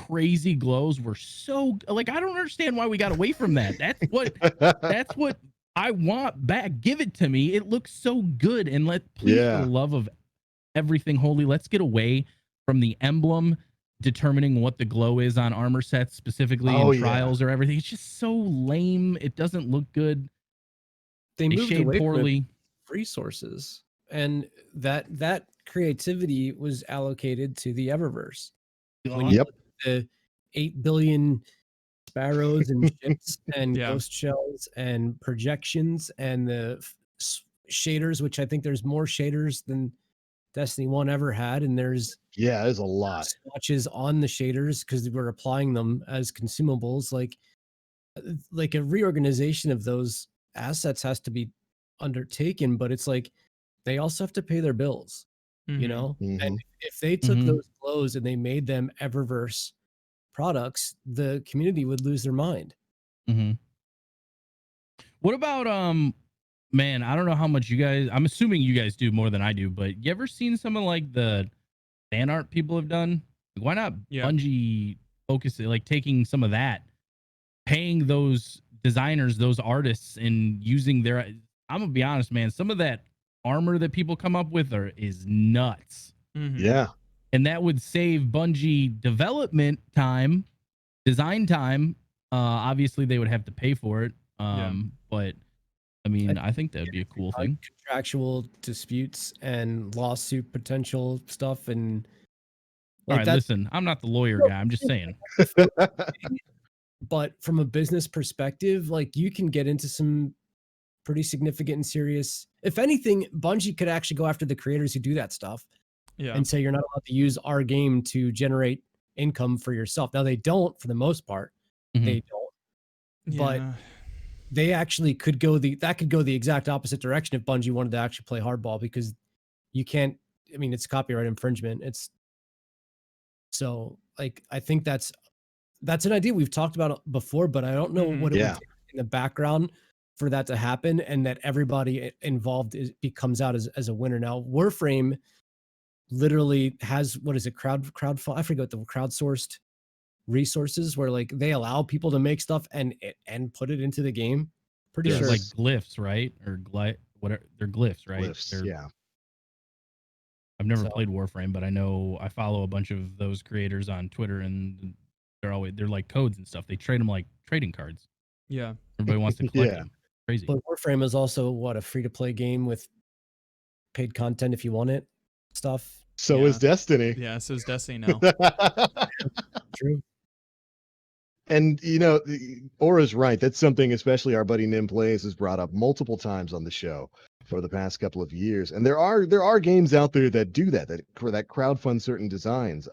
crazy glows were so like I don't understand why we got away from that. That's what I want back. Give it to me. It looks so good. And please, for the love of everything holy, let's get away from the emblem determining what the glow is on armor sets specifically in trials or everything. It's just so lame. It doesn't look good. They moved shade away poorly. From resources, and that creativity was allocated to the Eververse. When you look at the 8 billion sparrows and ships and ghost shells and projections and the shaders, which I think there's more shaders than Destiny 1 ever had, and there's a lot swatches on the shaders because we're applying them as consumables. Like a reorganization of those assets has to be undertaken, but it's like they also have to pay their bills, you know. And if they took those glows and they made them Eververse products, the community would lose their mind. What about man, I don't know how much you guys, I'm assuming you guys do more than I do, but you ever seen some of like the fan art people have done? Like, why not Bungie focus like taking some of that, paying those designers, those artists, and using their, I'm gonna be honest, man, some of that armor that people come up with is nuts. And that would save Bungie development time, design time. Obviously they would have to pay for it. But I mean, I think that'd be a cool thing. Contractual disputes and lawsuit potential stuff. And all right, listen, I'm not the lawyer guy. I'm just saying. But from a business perspective, like you can get into some pretty significant and serious. If anything, Bungie could actually go after the creators who do that stuff and say you're not allowed to use our game to generate income for yourself. Now they don't, for the most part. They don't. But they actually could go the exact opposite direction if Bungie wanted to actually play hardball, because you can't, I mean, it's copyright infringement. It's so like, I think that's an idea we've talked about before, but I don't know what it would take in the background for that to happen and that everybody involved comes out as a winner. Now, Warframe literally has, what is it? I forget the crowdsourced resources where like they allow people to make stuff and put it into the game. Pretty sure like glyphs, right? Or whatever, they're glyphs, right? Glyphs, I've never played Warframe, but I follow a bunch of those creators on Twitter, and they're like codes and stuff. They trade them like trading cards. Yeah. Everybody wants to collect them. Crazy. But Warframe is also a free-to-play game with paid content if you want it, stuff. So is Destiny. Yeah, so is Destiny now. True. And you know, Aura's right. That's something especially our buddy Nim Plays has brought up multiple times on the show for the past couple of years. And there are games out there that do that crowdfund certain designs.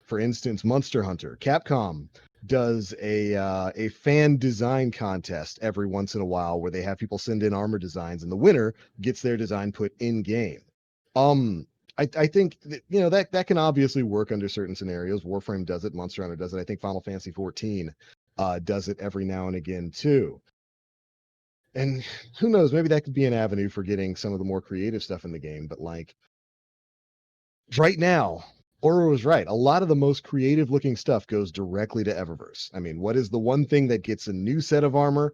For instance, Monster Hunter. Capcom does a fan design contest every once in a while where they have people send in armor designs and the winner gets their design put in game. I think that can obviously work under certain scenarios. Warframe does it, Monster Hunter does it. I think Final Fantasy 14 does it every now and again too. And who knows, maybe that could be an avenue for getting some of the more creative stuff in the game. But like right now, Aura was right. A lot of the most creative looking stuff goes directly to Eververse. I mean, what is the one thing that gets a new set of armor,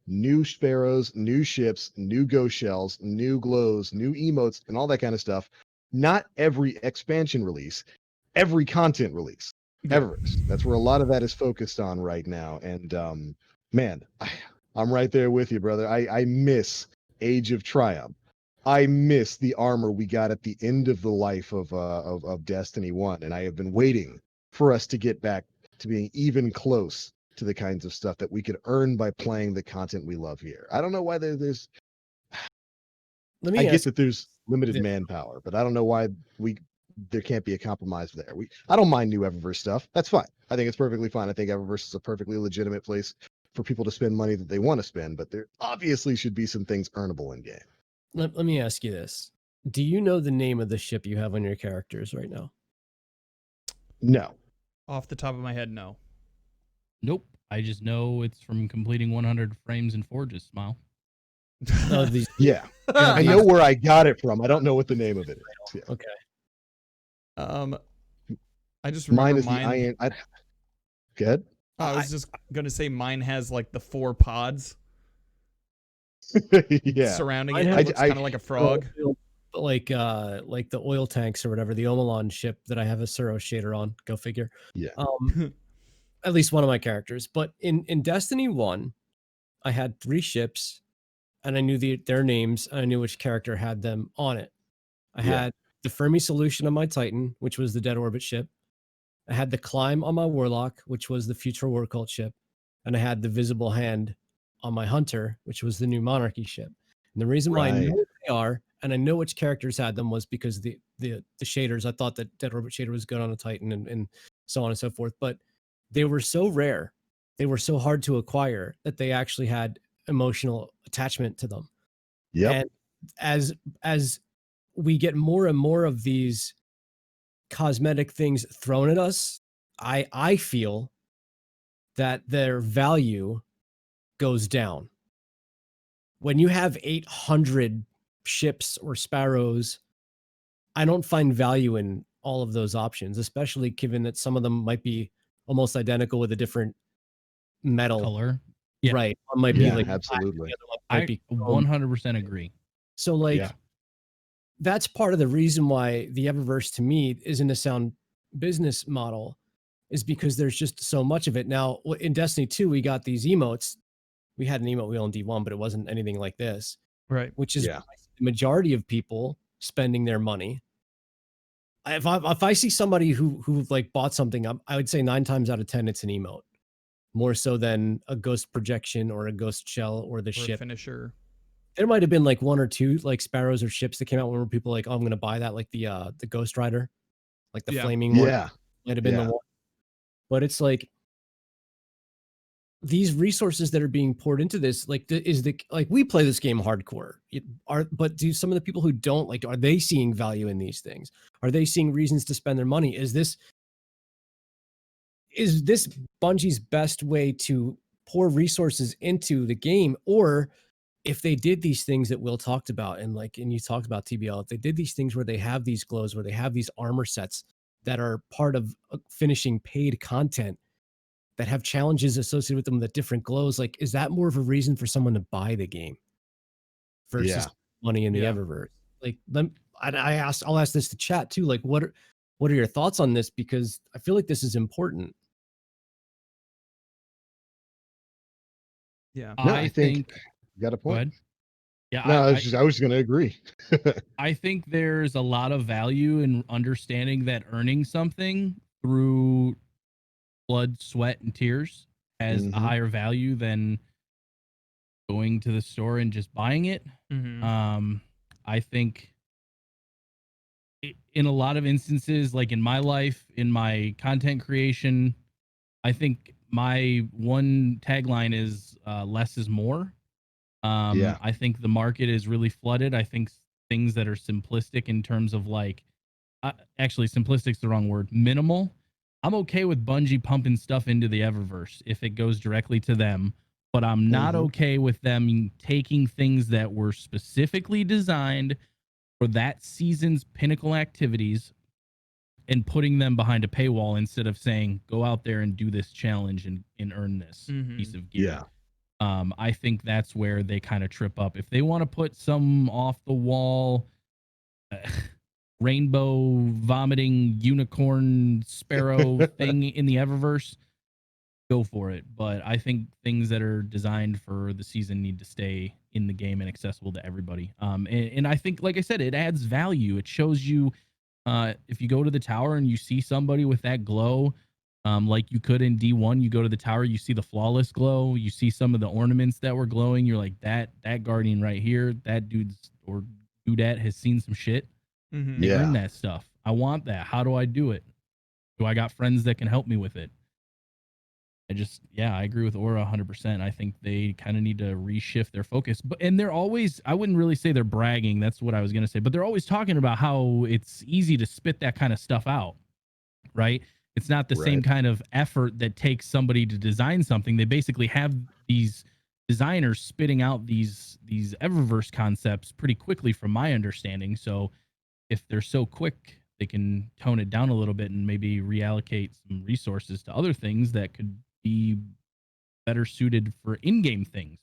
new sparrows, new ships, new ghost shells, new glows, new emotes, and all that kind of stuff? Not every expansion release, every content release. Eververse. That's where a lot of that is focused on right now. And man, I'm right there with you, brother. I miss Age of Triumph. I miss the armor we got at the end of the life of Destiny 1, and I have been waiting for us to get back to being even close to the kinds of stuff that we could earn by playing the content we love here. I don't know why there's. I get that there's limited manpower, but I don't know why there can't be a compromise there. I don't mind new Eververse stuff. That's fine. I think it's perfectly fine. I think Eververse is a perfectly legitimate place for people to spend money that they want to spend, but there obviously should be some things earnable in game. Let me ask you this. Do you know the name of the ship you have on your characters right now? No. Off the top of my head, no. Nope. I just know it's from completing 100 frames and forges. Smile. Yeah. I know where I got it from. I don't know what the name of it is. Yeah. Okay. I just remember mine is the iron. Good. I was just gonna say mine has like the 4 pods. Yeah. Surrounding it. It looks kind of like a frog. Like the oil tanks or whatever, the Omelon ship that I have a Suro shader on. Go figure. Yeah. At least one of my characters. But in Destiny 1, I had 3 ships, and I knew their names, and I knew which character had them on it. I had the Fermi Solution on my Titan, which was the Dead Orbit ship. I had the Climb on my Warlock, which was the Future War Cult ship. And I had the Visible Hand on my Hunter, which was the New Monarchy ship. And the reason why I know what they are, and I know which characters had them, was because the shaders, I thought that Dead Orbit shader was good on a Titan and so on and so forth. But they were so rare, they were so hard to acquire that they actually had emotional attachment to them. Yeah. And as we get more and more of these cosmetic things thrown at us, I feel that their value goes down. When you have 800 ships or sparrows, I don't find value in all of those options, especially given that some of them might be almost identical with a different metal color. Yeah. Right. One might be like absolutely. Might be 100% agree. So that's part of the reason why the Eververse to me isn't a sound business model, is because there's just so much of it. Now in Destiny 2, we got these emotes. We had an emote wheel in D1, but it wasn't anything like this. Right. Which is the majority of people spending their money. If I see somebody who like bought something, I would say 9 times out of 10 it's an emote, more so than a ghost projection or a ghost shell or the ship finisher. There might have been like 1 or 2 like sparrows or ships that came out where people like, oh, I'm going to buy that, like the Ghost Rider, like the flaming one. Might have been the one. But it's like these resources that are being poured into this, like we play this game hardcore. But do some of the people who don't, like, are they seeing value in these things? Are they seeing reasons to spend their money? Is this Bungie's best way to pour resources into the game? Or if they did these things that Will talked about, and you talked about TBL, if they did these things where they have these glows, where they have these armor sets that are part of finishing paid content that have challenges associated with them, that different glows, like, is that more of a reason for someone to buy the game versus money in the Eververse? Like, I'll ask this to chat too. Like, what are your thoughts on this? Because I feel like this is important. Yeah. No, I think you got a point. Yeah. No, I was just going to agree. I think there's a lot of value in understanding that earning something through blood, sweat, and tears has a higher value than going to the store and just buying it. I think in a lot of instances, like in my life, in my content creation, I think my one tagline is less is more. I think the market is really flooded. I think things that are simplistic in terms of like, actually simplistic's the wrong word, minimal. I'm okay with Bungie pumping stuff into the Eververse if it goes directly to them, but I'm not okay with them taking things that were specifically designed for that season's pinnacle activities and putting them behind a paywall instead of saying, go out there and do this challenge and earn this piece of gear. I think that's where they kind of trip up. If they want to put some off the wall rainbow vomiting unicorn sparrow thing in the Eververse, go for it. But I think things that are designed for the season need to stay in the game and accessible to everybody. And I think, like I said, it adds value. It shows you, if you go to the tower and you see somebody with that glow, like you could in D1. You go to the tower, you see the flawless glow, you see some of the ornaments that were glowing. You're like, that guardian right here, that dude's or dudette has seen some shit. Mm-hmm. They Yeah. earn that stuff. I want that. How do I do it? Do I got friends that can help me with it? I agree with Aura 100%. I think they kind of need to reshift their focus. And they're always, I wouldn't really say they're bragging. That's what I was going to say. But they're always talking about how it's easy to spit that kind of stuff out, right? It's not the same kind of effort that takes somebody to design something. They basically have these designers spitting out these Eververse concepts pretty quickly, from my understanding. So if they're so quick, they can tone it down a little bit and maybe reallocate some resources to other things that could be better suited for in-game things.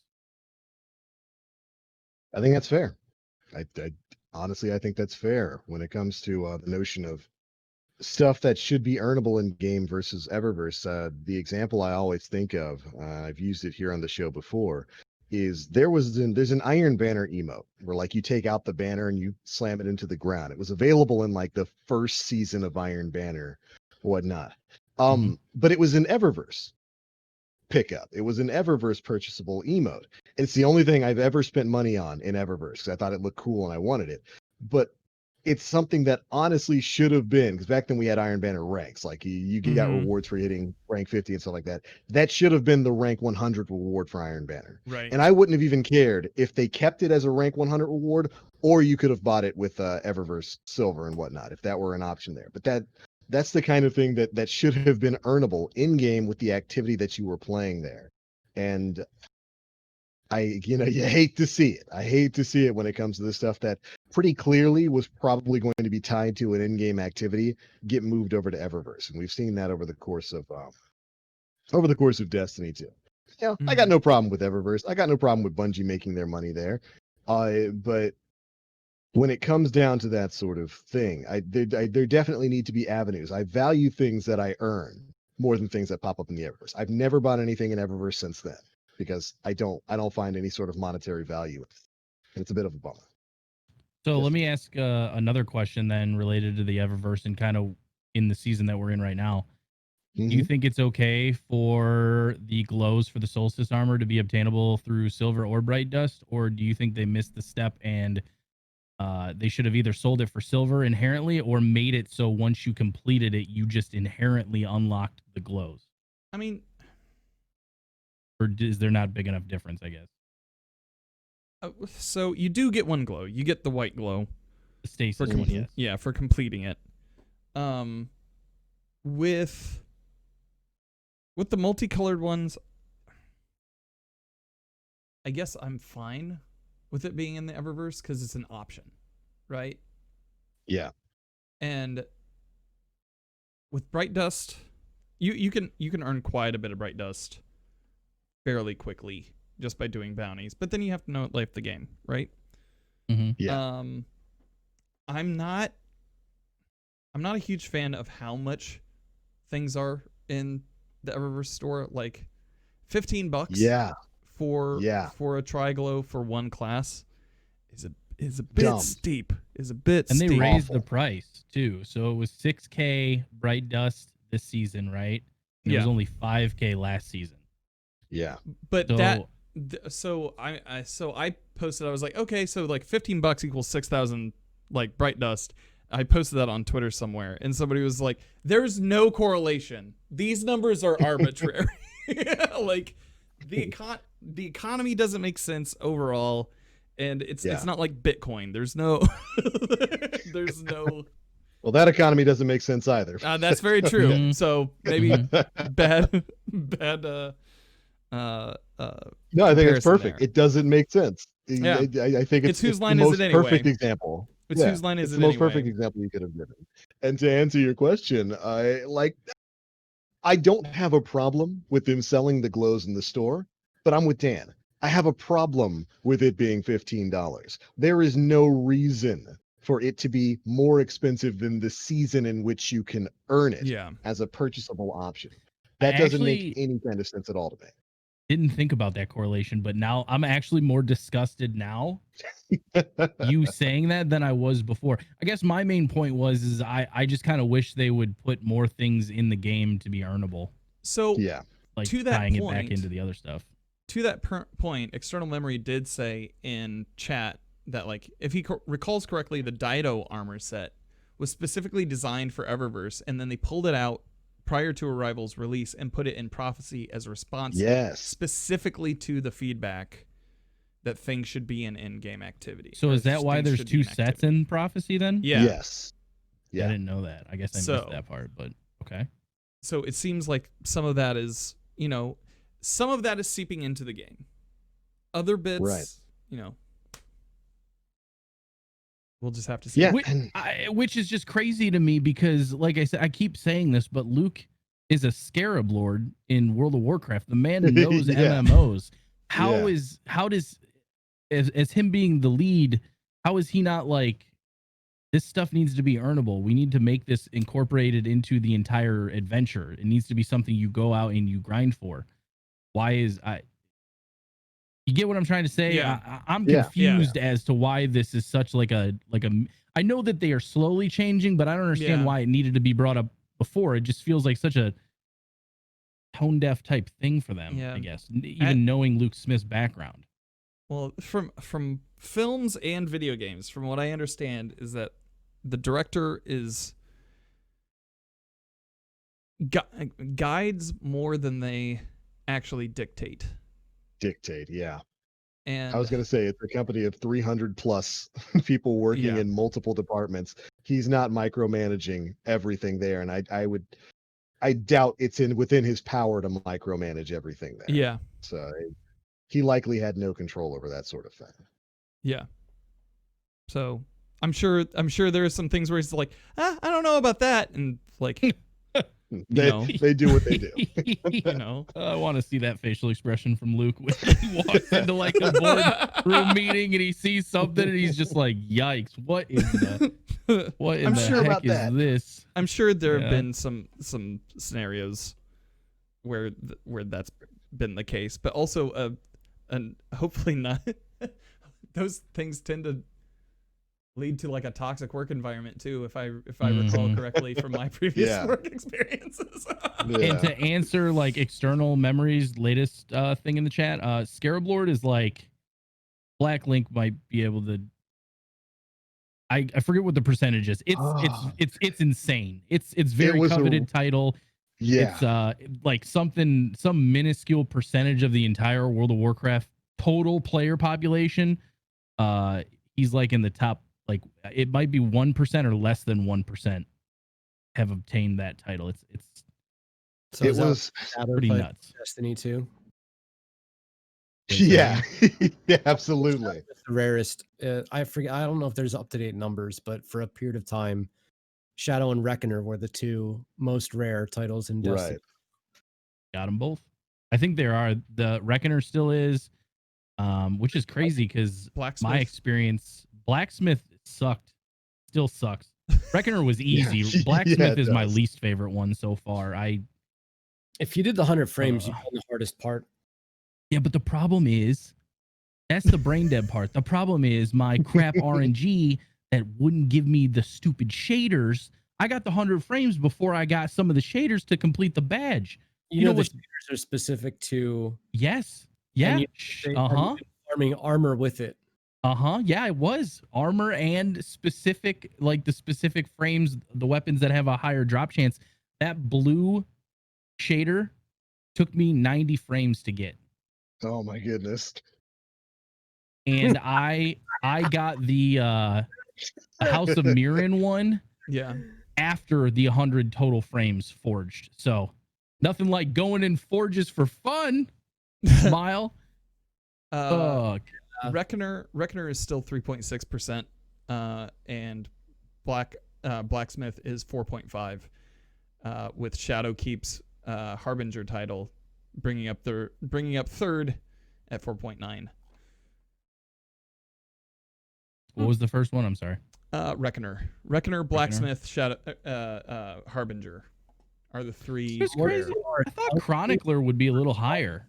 I think that's fair. I honestly, I think that's fair when it comes to the notion of stuff that should be earnable in game versus Eververse. The example I always think of, I've used it here on the show before, is there's an Iron Banner emote where like you take out the banner and you slam it into the ground. It was available in like the first season of Iron Banner, whatnot. But it was an Eververse pickup. It was an Eververse purchasable emote. It's the only thing I've ever spent money on in Eververse because I thought it looked cool and I wanted it. But it's something that honestly should have been, because back then we had Iron Banner ranks. Like you got rewards for hitting rank 50 and stuff like that. That should have been the rank 100 reward for Iron Banner. Right. And I wouldn't have even cared if they kept it as a rank 100 reward, or you could have bought it with Eververse Silver and whatnot, if that were an option there. But that's the kind of thing that should have been earnable in game with the activity that you were playing there. And you hate to see it. I hate to see it when it comes to the stuff that pretty clearly was probably going to be tied to an in-game activity get moved over to Eververse. And we've seen that over the course of Destiny 2. I got no problem with Eververse. I got no problem with Bungie making their money there. But when it comes down to that sort of thing, there definitely need to be avenues. I value things that I earn more than things that pop up in the Eververse. I've never bought anything in Eververse since then because I don't find any sort of monetary value in it. And it's a bit of a bummer. So let me ask another question then related to the Eververse and kind of in the season that we're in right now. Do you think it's okay for the glows for the Solstice armor to be obtainable through Silver or Bright Dust, or do you think they missed the step and they should have either sold it for Silver inherently or made it so once you completed it, you just inherently unlocked the glows? I mean, or is there not big enough difference, I guess? So you do get one glow. You get the white glow. The stasis one, yes. Yeah, for completing it. With the multicolored ones, I guess I'm fine with it being in the Eververse because it's an option, right? Yeah. And with Bright Dust, you can earn quite a bit of Bright Dust fairly quickly just by doing bounties, but then you have to know life the game, right? Yeah. I'm not a huge fan of how much things are in the Eververse store. Like $15 for a Tri-Glow for one class is a bit dumb. steep. And they raised the price too. So it was $6K Bright Dust this season, right? And it was only $5K last season. Yeah. But so I posted, I was like, okay, so like $15 equals 6,000 like Bright Dust. I posted that on Twitter somewhere, and somebody was like, there's no correlation. These numbers are arbitrary. Like the economy doesn't make sense overall, and it's not like Bitcoin. There's no Well, that economy doesn't make sense either. That's very true. So maybe bad no, I think it's perfect. There. It doesn't make sense. Yeah. I think it's whose line the is most it anyway? perfect example. It's whose line is it's it the most anyway? perfect example you could have given. And to answer your question, I don't have a problem with them selling the glows in the store, but I'm with Dan. I have a problem with it being $15. There is no reason for it to be more expensive than the season in which you can earn it as a purchasable option. That doesn't make any kind of sense at all to me. didn't think about that correlation, but now I'm actually more disgusted now you saying that than I was before. I guess my main point is I just kind of wish they would put more things in the game to be earnable. So yeah, like to that tying point, it back into the other stuff. To that point, external memory did say in chat that like if he recalls correctly, the Dido armor set was specifically designed for Eververse, and then they pulled it out prior to Arrival's release and put it in Prophecy as a response specifically to the feedback that things should be in in-game activity. So is that why there's two sets in Prophecy then? Yeah. Yes. Yeah. I didn't know that. I guess I missed that part, but okay. So it seems like some of that is, some of that is seeping into the game. Other bits, we'll just have to see. Yeah. Which is just crazy to me because, like I said, I keep saying this, but Luke is a scarab lord in World of Warcraft. The man knows MMOs. How does, as him being the lead, how is he not like, this stuff needs to be earnable. We need to make this incorporated into the entire adventure. It needs to be something you go out and you grind for. You get what I'm trying to say? Yeah. I'm confused as to why this is such like a, I know that they are slowly changing, but I don't understand why it needed to be brought up before. It just feels like such a tone deaf type thing for them, I guess, even knowing Luke Smith's background. Well, from films and video games, from what I understand, is that the director is guides more than they actually dictate. Yeah. And I was going to say, it's a company of 300 plus people working in multiple departments. He's not micromanaging everything there, and I doubt it's within his power to micromanage everything there. Yeah. So he likely had no control over that sort of thing. Yeah. So I'm sure there are some things where he's like, I don't know about that, and like they do what they do. I want to see that facial expression from Luke when he walks into like a boardroom meeting and he sees something and he's just like, "Yikes! What in the heck is this?" I'm sure there have been some scenarios where that's been the case, but also and hopefully not. Those things tend to lead to like a toxic work environment too, if I recall correctly from my previous work experiences. And to answer like external memories latest thing in the chat, Scarab Lord is like Black Link might be able to, I forget what the percentage is. It's insane. It's very coveted title. It's like some minuscule percentage of the entire World of Warcraft total player population. He's like in the top, like it might be 1% or less than 1% have obtained that title. It was pretty nuts. Destiny 2. Yeah, yeah, absolutely. The rarest. I forget. I don't know if there's up-to-date numbers, but for a period of time, Shadow and Reckoner were the two most rare titles in Destiny. Right. Got them both. I think there are. The Reckoner still is, which is crazy because my experience, Blacksmith sucked, still sucks. Reckoner was easy. Blacksmith is my least favorite one so far. If you did the 100 frames, you did the hardest part. Yeah, but the problem is, that's the brain dead part. The problem is my crap RNG that wouldn't give me the stupid shaders. I got the 100 frames before I got some of the shaders to complete the badge. You know the shaders are specific to... Yes. Yeah. Farming armor with it. Yeah, it was armor and specific, like the specific frames, the weapons that have a higher drop chance. That blue shader took me 90 frames to get. Oh my goodness. And I got the House of Mirren one after the 100 total frames forged. So nothing like going in forges for fun. Smile. Reckoner is still 3.6%, and Blacksmith is 4.5%, with Shadowkeep's Harbinger title bringing up third at 4.9%. What was the first one? I'm sorry. Reckoner, Blacksmith, Shadow, Harbinger are the three. It's crazy. I thought Chronicler would be a little higher.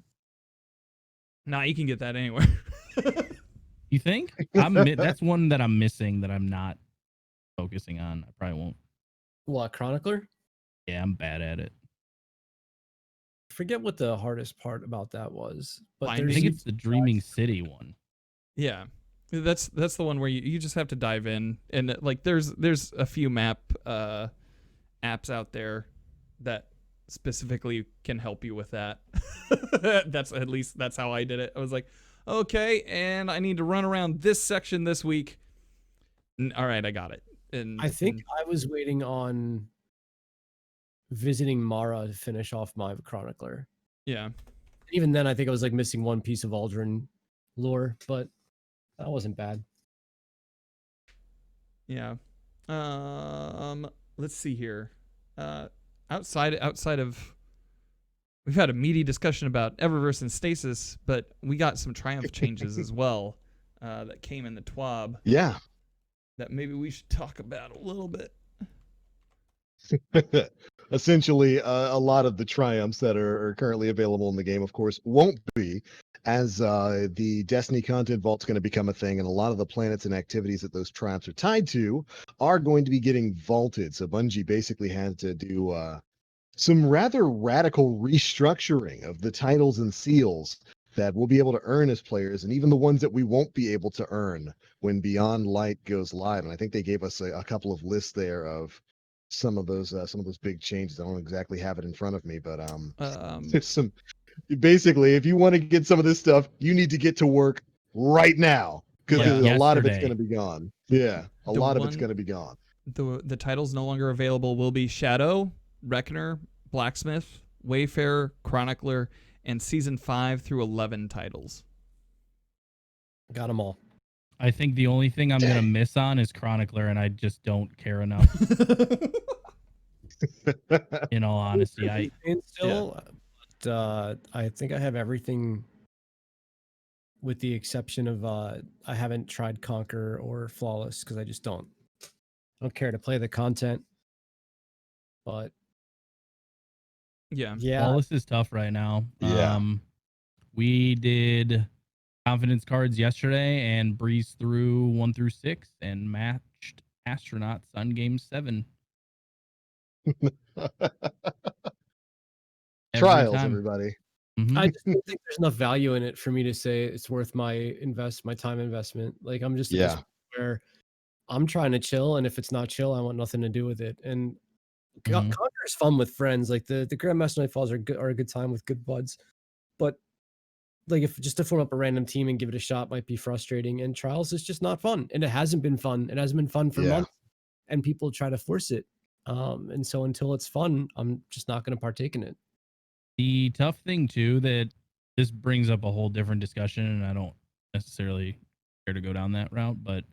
Nah, you can get that anywhere. You think? That's one that I'm missing that I'm not focusing on. I probably won't. What, Chronicler? Yeah, I'm bad at it. I forget what the hardest part about that was, but Finding- I think it's the Dreaming City one. Yeah. That's the one where you just have to dive in, and like there's a few map apps out there that specifically can help you with that. That's how I did it. I was like, okay, and I need to run around this section this week. All right, I got it. And I think I was waiting on visiting Mara to finish off my Chronicler. Yeah. Even then, I think I was like missing one piece of Aldrin lore, but that wasn't bad. Yeah. Let's see here. Outside of, we've had a meaty discussion about Eververse and Stasis, but we got some Triumph changes as well that came in the TWAB. Yeah. That maybe we should talk about a little bit. Essentially, a lot of the triumphs that are currently available in the game, of course, won't be, as the Destiny content vault's going to become a thing, and a lot of the planets and activities that those triumphs are tied to are going to be getting vaulted. So Bungie basically had to do some rather radical restructuring of the titles and seals that we'll be able to earn as players, and even the ones that we won't be able to earn when Beyond Light goes live. And I think they gave us a couple of lists there of some of those big changes. I don't exactly have it in front of me, but there's some. Basically, if you want to get some of this stuff, you need to get to work right now, because a lot of it's going to be gone. Yeah, a lot of it's going to be gone. The titles no longer available will be Shadow, Reckoner, Blacksmith, Wayfarer, Chronicler, and Season 5 through 11 titles. Got them all. I think the only thing I'm going to miss on is Chronicler, and I just don't care enough. In all honesty, I think I have everything with the exception of I haven't tried Conquer or Flawless because I just don't care to play the content. But yeah, Flawless is tough right now. Yeah. We did confidence cards yesterday and breezed through 1 through 6 and matched Astronaut Sun Game 7. Trials, everybody. Mm-hmm. I just don't think there's enough value in it for me to say it's worth my time investment. Like I'm just at this point where I'm trying to chill, and if it's not chill, I want nothing to do with it. And Conquer is fun with friends. Like the Grandmaster Nightfalls are a good time with good buds, but like if just to form up a random team and give it a shot might be frustrating. And Trials is just not fun, and it hasn't been fun. It hasn't been fun for months, and people try to force it. And so until it's fun, I'm just not going to partake in it. The tough thing too, that this brings up a whole different discussion, and I don't necessarily care to go down that route, but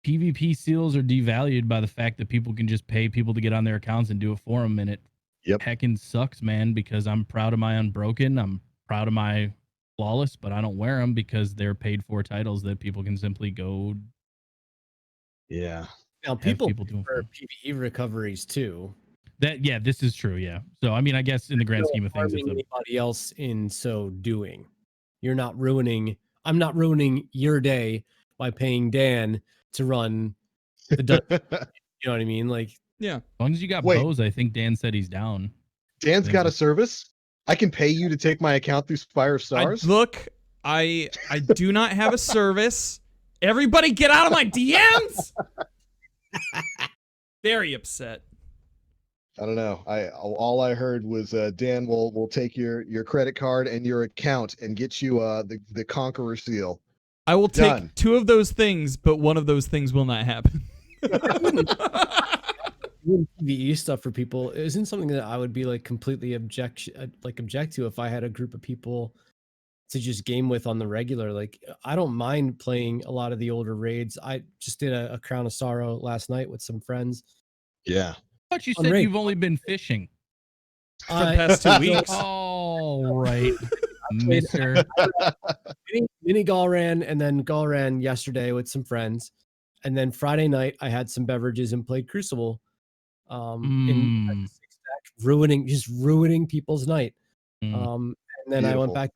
PvP seals are devalued by the fact that people can just pay people to get on their accounts and do it for them, and it heckin' sucks, man, because I'm proud of my Unbroken, I'm proud of my Flawless, but I don't wear them because they're paid for titles that people can simply go. Yeah. Now people prefer PvE recoveries too. This is true. Yeah. So I mean, I guess in the grand scheme of things, it's anybody else in so doing. You're not ruining. I'm not ruining your day by paying Dan to run the dungeon. You know what I mean? Like, yeah. As long as you got bows, I think Dan said he's down. Dan's got a service. I can pay you to take my account through Spire of Stars. I do not have a service. Everybody, get out of my DMs. Very upset. I don't know. All I heard was Dan will take your credit card and your account and get you the Conqueror seal. I will take 2 of those things, but one of those things will not happen. Doing PvE stuff for people isn't something that I would be like completely object to if I had a group of people to just game with on the regular. Like I don't mind playing a lot of the older raids. I just did a Crown of Sorrow last night with some friends. Yeah. I thought you said you've only been fishing for the past 2 weeks. All right, Mister. Mini Galran, and then Galran yesterday with some friends, and then Friday night I had some beverages and played Crucible. In ruining people's night. And And then I went back.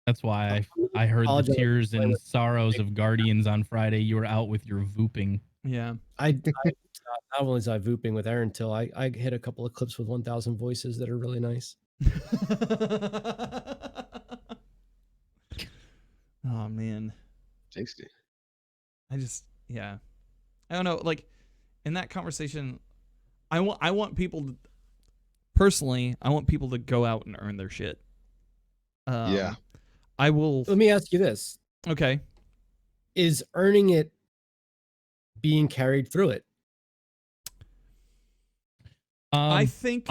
That's why I heard the tears and sorrows of Guardians on Friday. You were out with your vooping. Yeah. I not only was I vooping with Aaron till I hit a couple of clips with 1,000 voices that are really nice. Oh man. Tasty. I don't know, like in that conversation, I want people to, personally, I want people to go out and earn their shit. Yeah. I will. Let me ask you this. Okay. Is earning it being carried through it? I think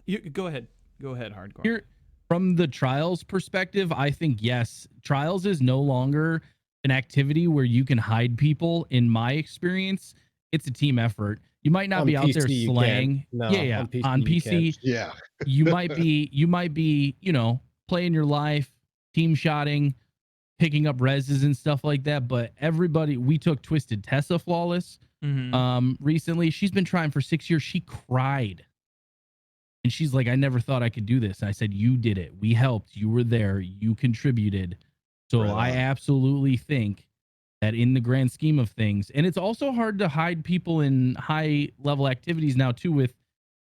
you go ahead. Go ahead, Hardcore. Here, from the trials perspective, I think yes. Trials is no longer an activity where you can hide people. In my experience, it's a team effort. You might not be out there slaying. Yeah. On PC, yeah. you might be, you know, playing your life, team shotting, picking up reses and stuff like that. But everybody, we took Twisted Tessa flawless recently. She's been trying for 6 years. She cried. And she's like, I never thought I could do this. And I said, you did it. We helped. You were there. You contributed. So I absolutely think that in the grand scheme of things, and it's also hard to hide people in high level activities now too, with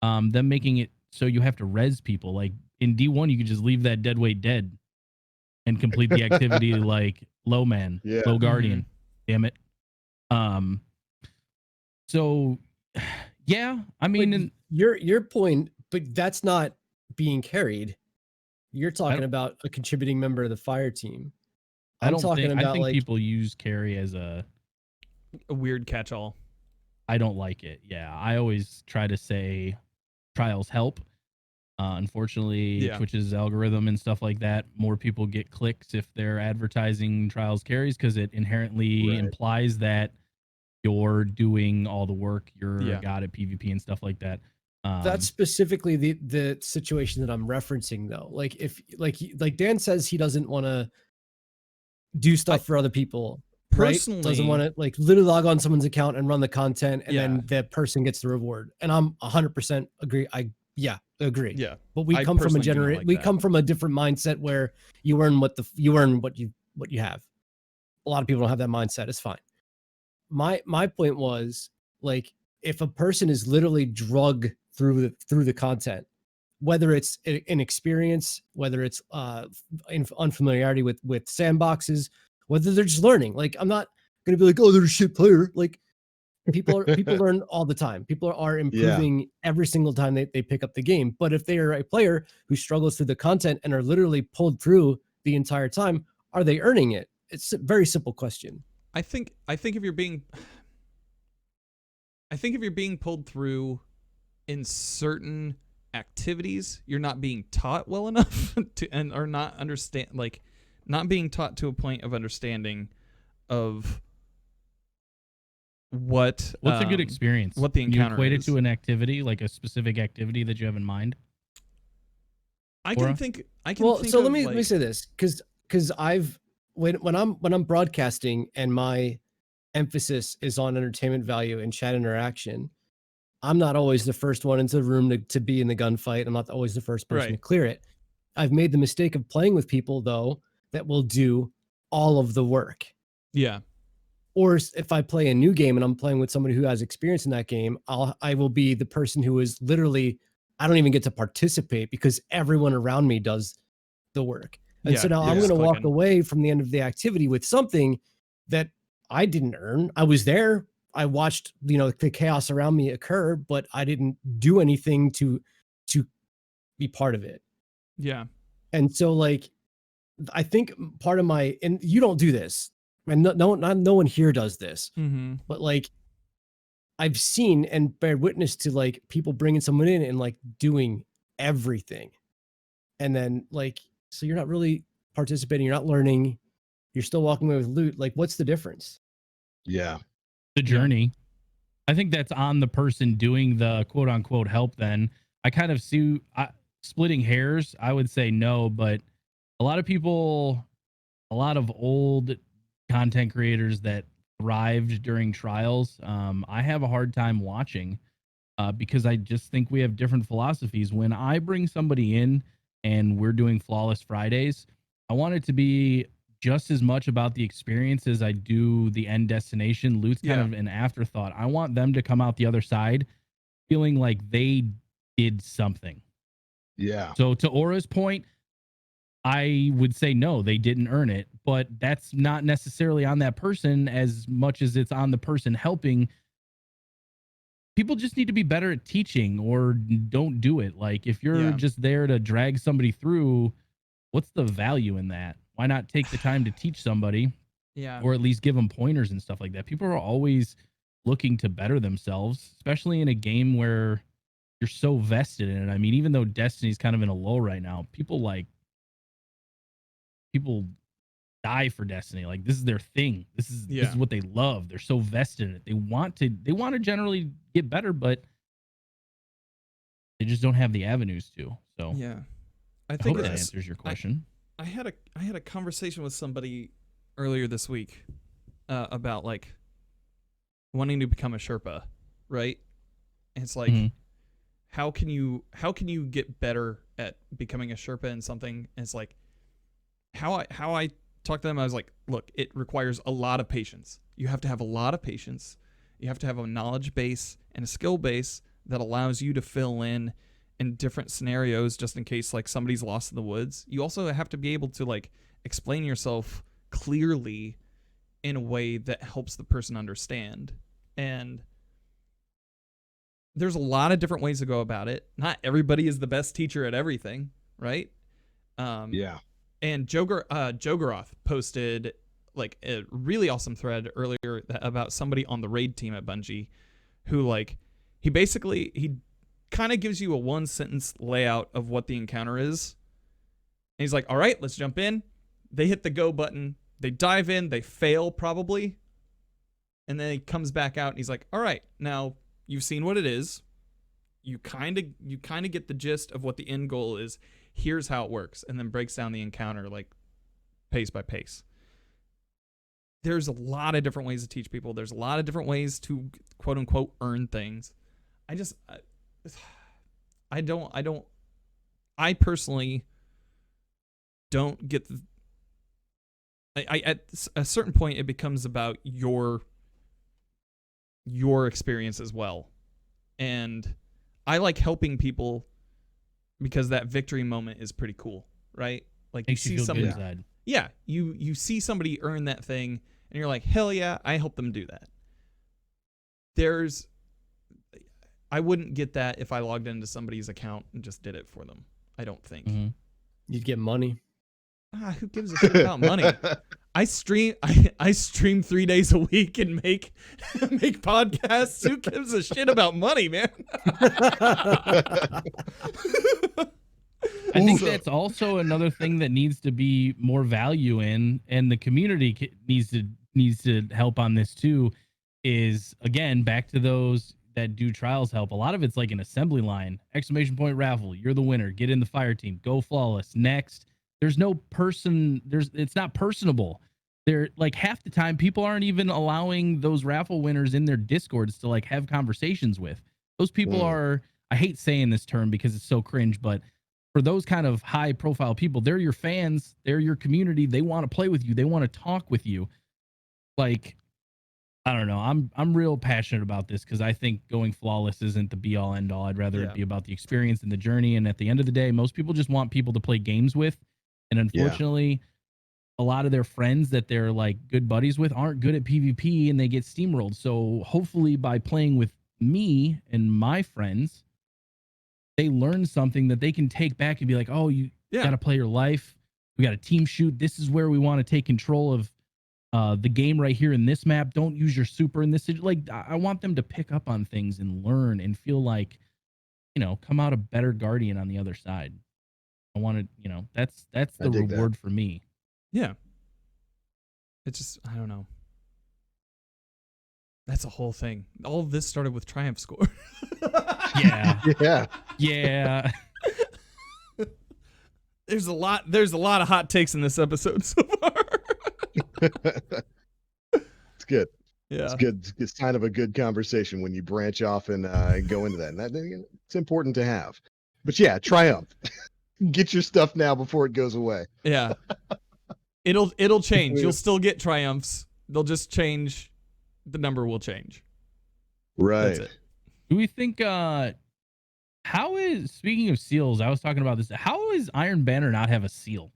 them making it so you have to res people. Like in D1, you could just leave that dead weight dead and complete the activity like low man, low guardian. Damn it. So yeah, I mean, your point, but that's not being carried. You're talking about a contributing member of the fire team. I think people use carry as a weird catch-all. I don't like it. Yeah, I always try to say trials help. Unfortunately, Twitch's algorithm and stuff like that, more people get clicks if they're advertising trials carries because it inherently implies that you're doing all the work. You're a god at PvP and stuff like that. That's specifically the situation that I'm referencing, though. Like if like Dan says he doesn't want to do stuff for other people. Personally, right? Doesn't want to like literally log on someone's account and run the content, and then that person gets the reward. And I'm 100% agree. Agree. Yeah, but we come from come from a different mindset where you earn what you have. A lot of people don't have that mindset. It's fine. My point was, like, if a person is literally drug through the content, whether it's an experience, whether it's unfamiliarity with sandboxes, whether they're just learning. Like, I'm not gonna be like, oh, they're a shit player. Like, people learn all the time. People are improving every single time they pick up the game. But if they are a player who struggles through the content and are literally pulled through the entire time, are they earning it? It's a very simple question. I think if you're being pulled through in certain activities, you're not being taught well enough or not understand, like not being taught to a point of understanding of what's a good experience, what the encounter you equate is. It to an activity, like a specific activity that you have in mind. I can think so let me say this, because I've when I'm broadcasting and my emphasis is on entertainment value and chat interaction, I'm not always the first one into the room to be in the gunfight. I'm not always the first person to clear it. I've made the mistake of playing with people, though, that will do all of the work. Yeah. Or if I play a new game and I'm playing with somebody who has experience in that game, I will be the person who is literally, I don't even get to participate because everyone around me does the work. And so now I'm going to walk away from the end of the activity with something that I didn't earn. I was there. I watched, the chaos around me occur, but I didn't do anything to be part of it. Yeah. And so, like, I think part of and you don't do this, and no one here does this, but like, I've seen and bear witness to like people bringing someone in and like doing everything. And then like, so you're not really participating. You're not learning. You're still walking away with loot. Like, what's the difference? Yeah. The journey. I think that's on the person doing the quote unquote help. Then I kind of see splitting hairs. I would say no, but a lot of people, a lot of old content creators that thrived during trials, I have a hard time watching because I just think we have different philosophies. When I bring somebody in and we're doing Flawless Fridays, I want it to be just as much about the experience as I do the end destination. Loot's kind of an afterthought. I want them to come out the other side feeling like they did something. Yeah. So to Aura's point, I would say no, they didn't earn it, but that's not necessarily on that person as much as it's on the person helping. People just need to be better at teaching or don't do it. Like if you're just there to drag somebody through, what's the value in that? Why not take the time to teach somebody? Yeah. Or at least give them pointers and stuff like that. People are always looking to better themselves, especially in a game where you're so vested in it. I mean, even though Destiny's kind of in a lull right now, people die for Destiny. Like this is their thing. This is what they love. They're so vested in it. They want to generally get better, but they just don't have the avenues to. So yeah, I think that answers your question. I had a conversation with somebody earlier this week about like wanting to become a Sherpa, right? And it's like how can you get better at becoming a Sherpa in something? And it's like how I talked to them, I was like, look, it requires a lot of patience. You have to have a lot of patience. You have to have a knowledge base and a skill base that allows you to fill in different scenarios just in case like somebody's lost in the woods. You also have to be able to like explain yourself clearly in a way that helps the person understand. And there's a lot of different ways to go about it. Not everybody is the best teacher at everything, right? And Joe Garoth posted like a really awesome thread earlier about somebody on the raid team at Bungie who like he kind of gives you a one sentence layout of what the encounter is. And he's like, all right, let's jump in. They hit the go button. They dive in. They fail probably. And then he comes back out and he's like, all right, now you've seen what it is. You kind of get the gist of what the end goal is. Here's how it works. And then breaks down the encounter like pace by pace. There's a lot of different ways to teach people. There's a lot of different ways to quote unquote earn things. I personally don't get at a certain point it becomes about your experience as well. And I like helping people because that victory moment is pretty cool, right? Like makes you see somebody inside. Yeah, you see somebody earn that thing and you're like, hell yeah, I helped them do that. I wouldn't get that if I logged into somebody's account and just did it for them. I don't think. You'd get money. Who gives a shit about money? I stream 3 days a week and make podcasts. Who gives a shit about money, man? I think that's also another thing that needs to be more value in, and the community needs to help on this too. Is again back to those that do trials help. A lot of it's like an assembly line, ! Raffle. You're the winner. Get in the fire team. Go flawless. Next. There's no person. It's not personable. They're like half the time people aren't even allowing those raffle winners in their Discords to like have conversations with. Those people are. I hate saying this term because it's so cringe, but for those kind of high profile people, they're your fans. They're your community. They want to play with you. They want to talk with you. Like, I don't know. I'm real passionate about this because I think going flawless isn't the be all end all. I'd rather it be about the experience and the journey. And at the end of the day, most people just want people to play games with. And unfortunately, a lot of their friends that they're like good buddies with aren't good at PvP and they get steamrolled. So hopefully by playing with me and my friends, they learn something that they can take back and be like, oh, you got to play your life. We got a team shoot. This is where we want to take control of the game right here in this map. Don't use your super in this. Like, I want them to pick up on things and learn and feel like, come out a better Guardian on the other side. I want to, that's the reward for me. Yeah. It's just, I don't know. That's a whole thing. All of this started with Triumph Score. Yeah. There's a lot of hot takes in this episode so far. It's good. Yeah. It's good. It's kind of a good conversation when you branch off and go into that. And it's important to have. But yeah, triumph. Get your stuff now before it goes away. Yeah. It'll change. You'll still get triumphs. They'll just change. The number will change. Right. That's it. Do we think speaking of seals, I was talking about this. How is Iron Banner not have a seal?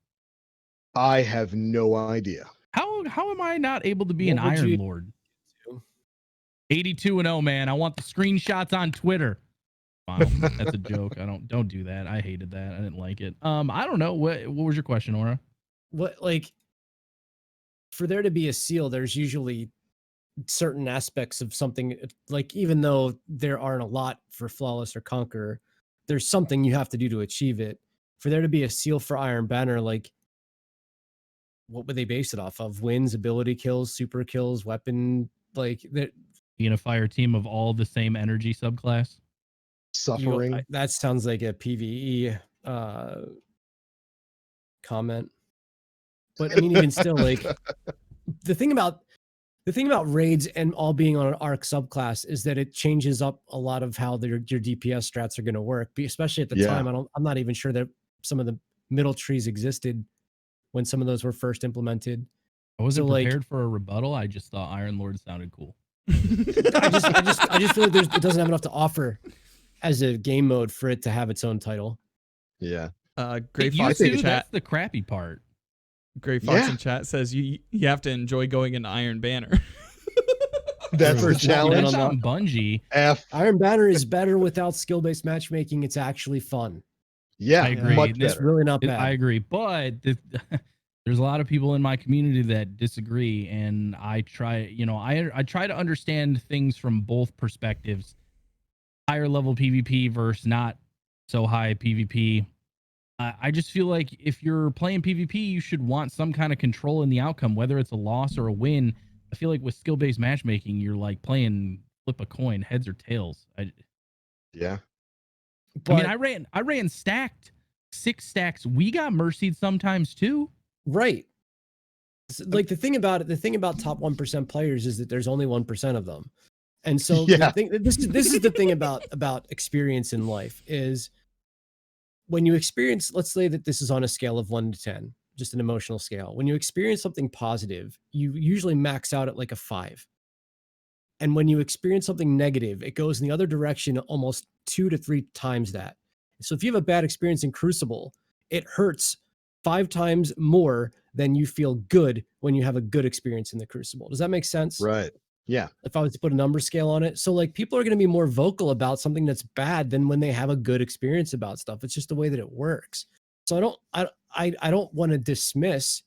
I have no idea. How am I not able to be an Iron Lord? 82-0, man. I want the screenshots on Twitter. Wow, that's a joke. Don't do that. I hated that. I didn't like it. I don't know. What was your question, Aura? What, like, for there to be a seal, there's usually certain aspects of something, like, even though there aren't a lot for Flawless or Conqueror, there's something you have to do to achieve it. For there to be a seal for Iron Banner, like, what would they base it off of? Wins, ability kills, super kills, weapon, like that. Being a fire team of all the same energy subclass. Suffering. That sounds like a PvE comment. But I mean, even still, like, the thing about raids and all being on an arc subclass is that it changes up a lot of how your DPS strats are going to work. Especially at the time, I'm not even sure that some of the middle trees existed when some of those were first implemented. I wasn't prepared for a rebuttal. I just thought Iron Lord sounded cool. I just feel like it doesn't have enough to offer as a game mode for it to have its own title. Yeah. Gray Fox in chat. That's the crappy part. Gray Fox in chat says you have to enjoy going into Iron Banner. That's the challenge. That's on Bungie. Iron Banner is better without skill-based matchmaking. It's actually fun. Yeah, I agree. It's really not bad. I agree, but there's a lot of people in my community that disagree, and I try to understand things from both perspectives. Higher level PvP versus not so high PvP. I just feel like if you're playing PvP, you should want some kind of control in the outcome, whether it's a loss or a win. I feel like with skill-based matchmaking, you're like playing flip a coin, heads or tails. Yeah. But, I mean, I ran stacked 6 stacks. We got mercied sometimes too. Right. Like the thing about top 1% players is that there's only 1% of them. And so this is the thing about experience in life is when you experience, let's say that this is on a scale of 1 to 10, just an emotional scale. When you experience something positive, you usually max out at like a 5. And when you experience something negative, it goes in the other direction almost 2 to 3 times that. So if you have a bad experience in Crucible, it hurts 5 times more than you feel good when you have a good experience in the Crucible. Does that make sense? Right. Yeah. If I was to put a number scale on it. So like people are going to be more vocal about something that's bad than when they have a good experience about stuff. It's just the way that it works. So I don't want to dismiss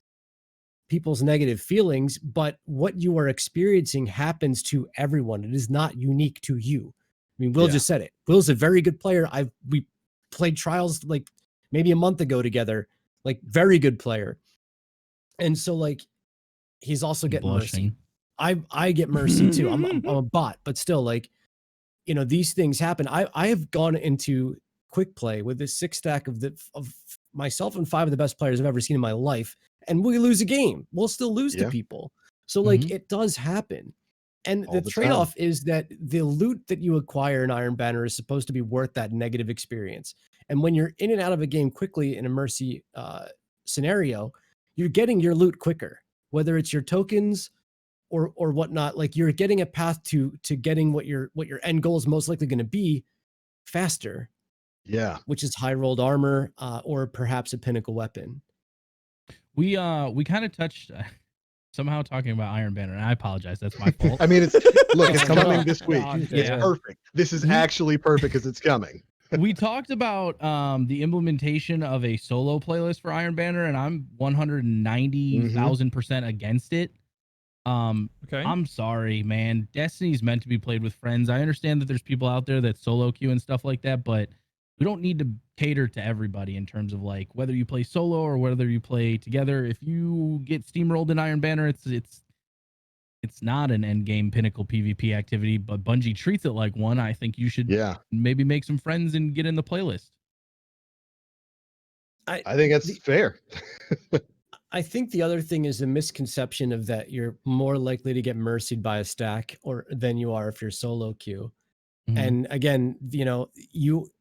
people's negative feelings, but what you are experiencing happens to everyone. It is not unique to you. I mean, Will just said it. Will's a very good player. We played trials like maybe a month ago together, like very good player. And so like, he's also getting mercy. I get mercy too. I'm a bot, but still, like, you know, these things happen. I have gone into quick play with this 6 stack of myself and 5 of the best players I've ever seen in my life, and we lose a game. We'll still lose to people. So like it does happen. And the trade-off is that the loot that you acquire in Iron Banner is supposed to be worth that negative experience. And when you're in and out of a game quickly in a mercy scenario, you're getting your loot quicker, whether it's your tokens or whatnot. Like you're getting a path to getting what your end goal is most likely going to be faster. Yeah. Which is high rolled armor or perhaps a pinnacle weapon. We kind of touched somehow talking about Iron Banner, and I apologize. That's my fault. I mean, it's coming this week. It's perfect. This is actually perfect because it's coming. We talked about the implementation of a solo playlist for Iron Banner, and I'm 190,000% against it. Okay. I'm sorry, man. Destiny's meant to be played with friends. I understand that there's people out there that solo queue and stuff like that, but we don't need to cater to everybody in terms of like whether you play solo or whether you play together. If you get steamrolled in Iron Banner, it's not an end game pinnacle PvP activity, but Bungie treats it like one. I think you should maybe make some friends and get in the playlist. I think that's fair. I think the other thing is a misconception of that you're more likely to get mercied by a stack or than you are if you're solo queue. Mhm. And again, you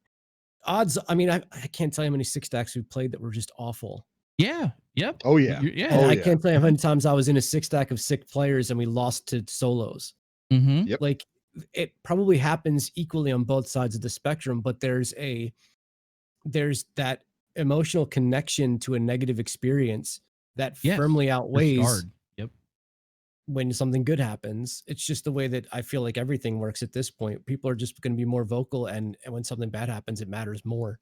odds. I mean, I can't tell you how many six stacks we've played that were just awful. Yeah. Yep. Oh yeah. Yeah. And Oh, I yeah. can't tell you how many times I was in a six stack of sick players and we lost to solos. Mm-hmm. Yep. Like it probably happens equally on both sides of the spectrum, but there's that emotional connection to a negative experience that Yes, firmly you're outweighs scarred. Yep. when something good happens. It's just the way that I feel like everything works at this point. People are just going to be more vocal, and when something bad happens, it matters more.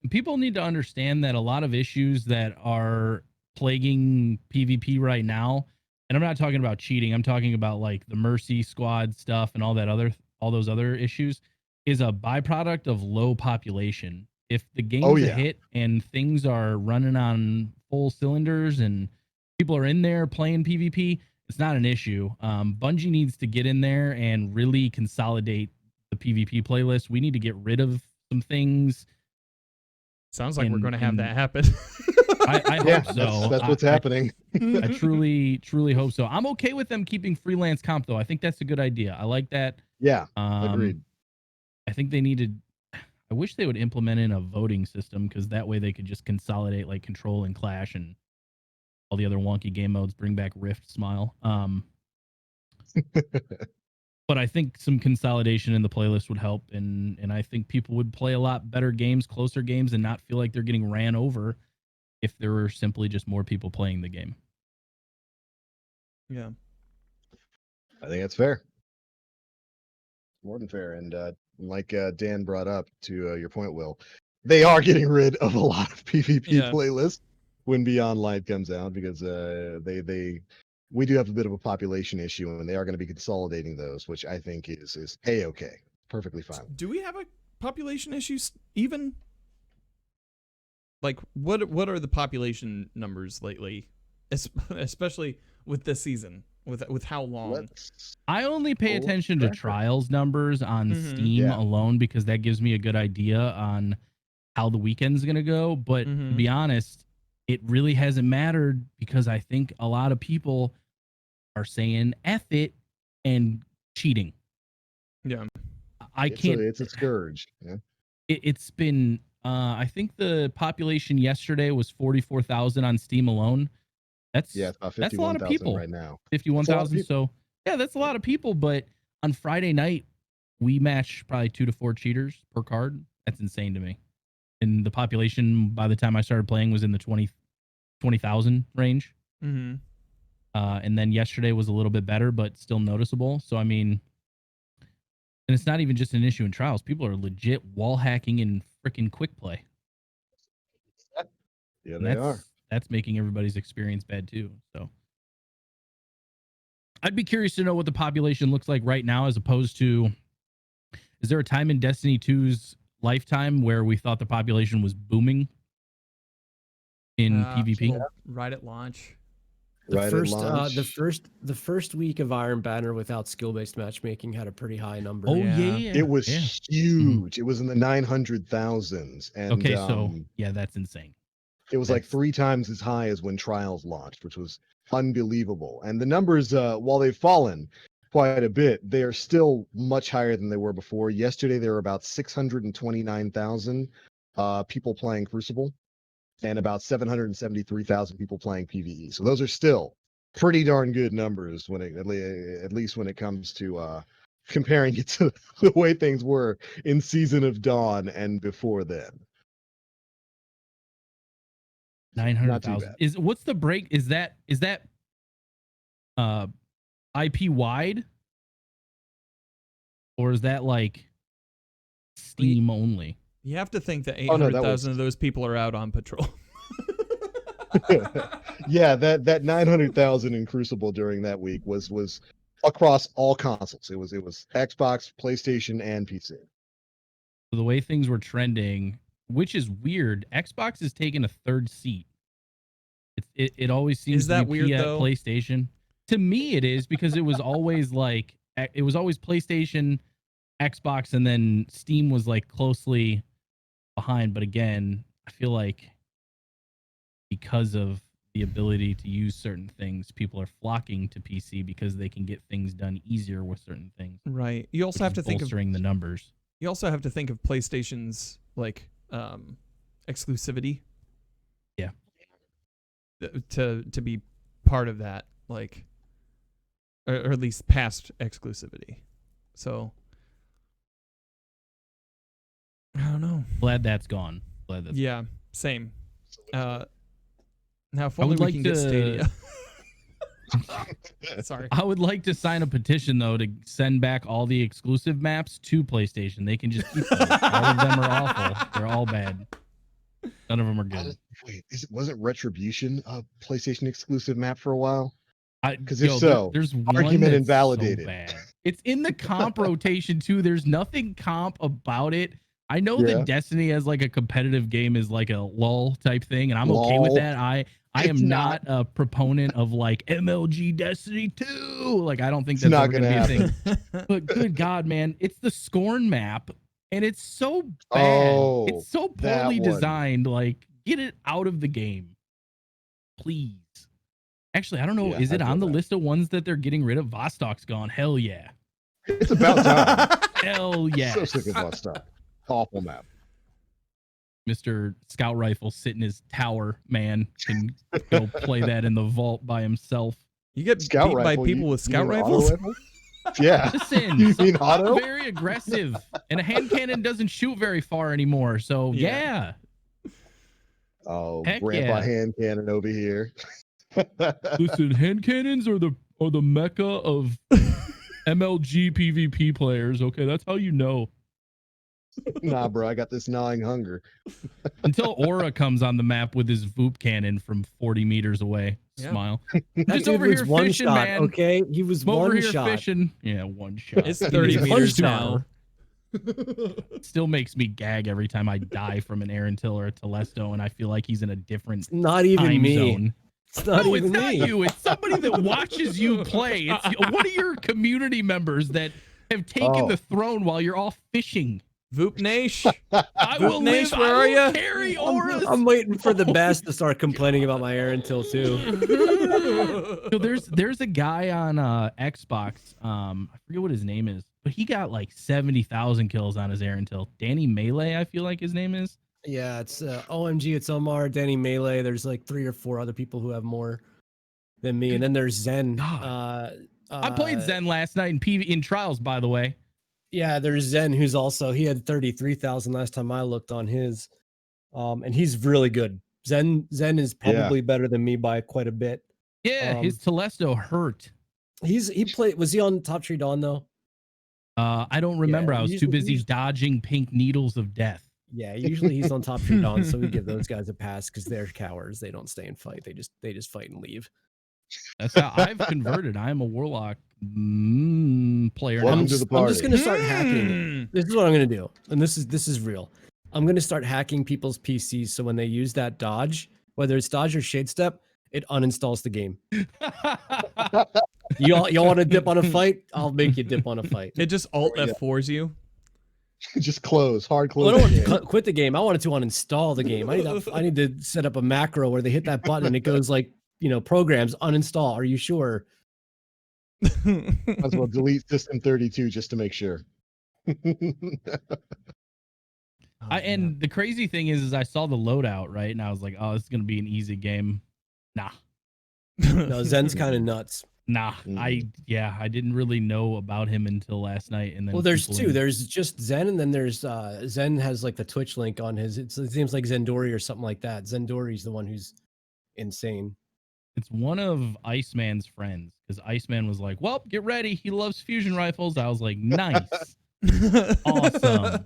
People need to understand that a lot of issues that are plaguing PvP right now, and I'm not talking about cheating, I'm talking about like the mercy squad stuff and all those other issues, is a byproduct of low population. If the game's a yeah. hit and things are running on full cylinders and people are in there playing PvP, it's not an issue. Bungie needs to get in there and really consolidate the PvP playlist. We need to get rid of some things. Sounds like we're going to have that happen. I Yeah, hope so. that's what's happening. I truly, truly hope so. I'm okay with them keeping freelance comp, though. I think that's a good idea. I like that. Yeah, agreed. I think they needed. I wish they would implement in a voting system, because that way they could just consolidate like Control and Clash and all the other wonky game modes. Bring back Rift, Smile. But I think some consolidation in the playlist would help, and I think people would play a lot better games, closer games, and not feel like they're getting ran over if there were simply just more people playing the game. Yeah. I think that's fair. More than fair. And like Dan brought up to your point, Will, they are getting rid of a lot of PvP playlists when Beyond Light comes out, because we do have a bit of a population issue, and they are going to be consolidating those, which I think is okay, perfectly fine. Do we have a population issue even? Like, what are the population numbers lately, especially with this season, with how long? I only pay attention to trials numbers on Steam alone, because that gives me a good idea on how the weekend's going to go. But to be honest, it really hasn't mattered, because I think a lot of people are saying F it and cheating. Yeah. It's a scourge. Yeah. It's been, I think the population yesterday was 44,000 on Steam alone. That's about 51, a lot of people right now. 51,000. So yeah, that's a lot of people. But on Friday night, we matched probably 2 to 4 cheaters per card. That's insane to me. And the population by the time I started playing was in the 20,000 range. Mm-hmm. And then yesterday was a little bit better, but still noticeable. So, I mean, and it's not even just an issue in trials. People are legit wall hacking in freaking quick play. Yeah, they are. That's making everybody's experience bad too. So I'd be curious to know what the population looks like right now, as opposed to, is there a time in Destiny 2's lifetime where we thought the population was booming in PvP? Right at launch. The first week of Iron Banner without skill-based matchmaking had a pretty high number. Oh yeah. It was huge. It was in the 900,000s. And okay, so yeah, that's insane. It was like 3 times as high as when Trials launched, which was unbelievable. And the numbers, while they've fallen quite a bit, they are still much higher than they were before. Yesterday, there were about 629,000 people playing Crucible, and about 773,000 people playing PvE. So those are still pretty darn good numbers when at least when it comes to comparing it to the way things were in Season of Dawn and before then. 900,000 is what's the break? Is that IP wide, or is that like Steam only? You have to think that 800,000 of those people are out on patrol. Yeah, that 900,000 in Crucible during that week was across all consoles. It was Xbox, PlayStation, and PC. So the way things were trending, which is weird, Xbox is taking a 3rd seat. It always seems to be weird though? PlayStation. To me, it is, because it was always like PlayStation, Xbox, and then Steam was like closely behind. But again, I feel like because of the ability to use certain things, people are flocking to PC because they can get things done easier with certain things. Right. You also have to think of bolstering the numbers. You also have to think of PlayStation's like exclusivity. Yeah. To be part of that, like, or at least past exclusivity. So I don't know. Glad that's gone. Yeah, same. Now, if only we can get Stadia. Sorry. I would like to sign a petition though to send back all the exclusive maps to PlayStation. They can just keep them. All of them are awful. They're all bad. None of them are good. Wait, wasn't Retribution a PlayStation exclusive map for a while? Because there's argument invalidated. So bad. It's in the comp rotation too. There's nothing comp about it. I know that Destiny as like a competitive game is like a lull type thing, and I'm okay with that. I am not a proponent of like MLG Destiny 2. Like, I don't think that's ever gonna be a thing. But good God, man, it's the Scorn map, and it's so bad. It's so poorly designed. Like, get it out of the game, please. Actually, I don't know. Is it on the list of ones that they're getting rid of? Vostok's gone. Hell yeah. It's about time. Hell yeah. So sick of Vostok. Awful map. Mr. Scout Rifle sitting in his tower, man, can go play that in the vault by himself. You get beat by people with scout rifles? Yeah. Listen, you mean auto? I'm very aggressive, and a hand cannon doesn't shoot very far anymore. So yeah. Oh, heck Grandpa hand cannon over here. Listen, hand cannons are the mecca of MLG PvP players. Okay, that's how you know. Nah, bro, I got this gnawing hunger. Until Aura comes on the map with his Voop cannon from 40 meters away. Yeah. Smile. Just over here one fishing, shot, man. Okay, he was one over here shot. Fishing. Yeah, one shot. It's 30 meters now. Still makes me gag every time I die from an Arantil or a Telesto, and I feel like he's in a different not even time me. Zone. It's not even it's me. Not you. It's somebody that watches you play. It's one of your community members that have taken the throne while you're all fishing. Voop Nash. I will live. Where are you? Carry auras. I'm waiting for the best to start complaining about my Arantil too. So there's a guy on Xbox. I forget what his name is, but he got like 70,000 kills on his Arantil. Danny Melee, I feel like his name is. Yeah, it's OMG. It's Omar, Danny Melee. There's like 3 or 4 other people who have more than me, and then there's Zen. I played Zen last night in trials, by the way. Yeah, there's Zen, who's also, he had 33,000 last time I looked on his, and he's really good. Zen is probably better than me by quite a bit. Yeah, his Telesto hurt. Was he on Top Tree Dawn though? I don't remember. I was too busy dodging pink needles of death. Yeah, usually he's on Top Tree Dawn, so we give those guys a pass because they're cowards. They don't stay and fight. They just fight and leave. That's how I've converted. I am a warlock player. Welcome to the party. I'm just gonna start hacking. This is what I'm gonna do, and this is real. I'm gonna start hacking people's PCs so when they use that dodge, whether it's dodge or shade step, it uninstalls the game. Y'all want to dip on a fight? I'll make you dip on a fight. It just Alt F4s you. Just hard close. Well, I don't want to quit the game. I wanted to uninstall the game. I need to set up a macro where they hit that button and it goes like, programs uninstall. Are you sure? Might as well delete System 32 just to make sure. And the crazy thing is I saw the loadout, right? And I was like, oh, this is going to be an easy game. Nah. No, Zen's kind of nuts. Nah, I didn't really know about him until last night. And then there's 2. There's just Zen, and then there's Zen has like the Twitch link on his. It seems like Zendori or something like that. Zendori's the one who's insane. It's one of Iceman's friends because Iceman was like, well, get ready. He loves fusion rifles. I was like, nice. Awesome.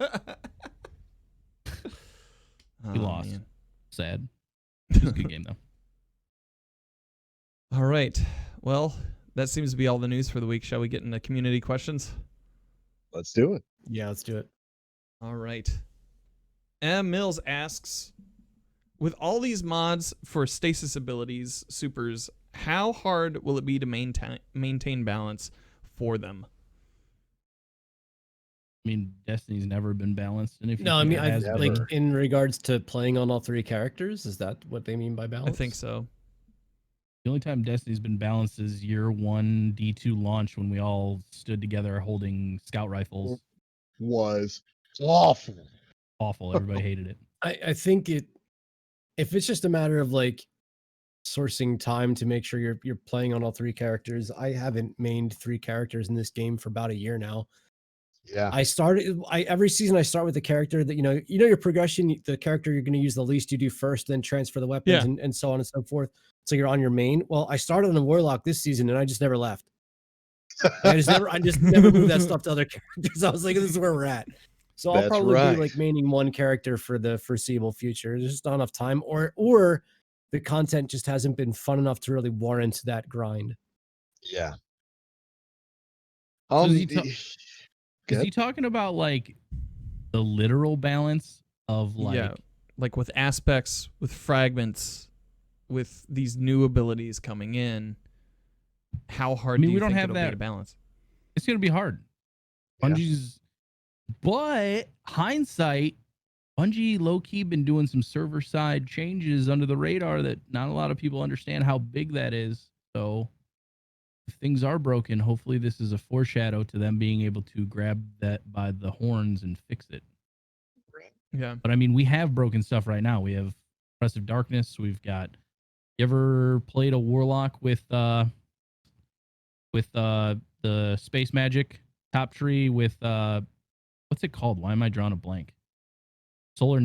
He lost. Man. Sad. It was a good game, though. All right. Well, that seems to be all the news for the week. Shall we get into community questions? Let's do it. Yeah, let's do it. All right. M. Mills asks, with all these mods for stasis abilities, supers, how hard will it be to maintain balance for them? I mean, Destiny's never been balanced. And if no, I mean, like in regards to playing on all 3 characters, is that what they mean by balance? I think so. The only time Destiny's been balanced is year 1 D2 launch when we all stood together holding scout rifles. Was awful. Awful. Everybody hated it. I think if it's just a matter of like sourcing time to make sure you're playing on all 3 characters. I haven't mained 3 characters in this game for about a year now. Yeah. Every season I start with the character that, you know your progression, the character you're going to use the least you do first, then transfer the weapons and so on and so forth. So you're on your main. Well, I started on a Warlock this season and I just never left. I just never moved that stuff to other characters. I was like, this is where we're at. So I'll probably be like maining one character for the foreseeable future. There's just not enough time, or the content just hasn't been fun enough to really warrant that grind. Yeah. So is he talking about like the literal balance of like with aspects, with fragments, with these new abilities coming in? How hard do you think it'll be to balance? It's going to be hard. Bungie's, but hindsight, Bungie low-key been doing some server-side changes under the radar that not a lot of people understand how big that is. So if things are broken, hopefully this is a foreshadow to them being able to grab that by the horns and fix it. Yeah. But I mean, we have broken stuff right now. We have Oppressive Darkness. We've got... You ever played a Warlock with the Space Magic top tree with what's it called? Why am I drawing a blank? Solar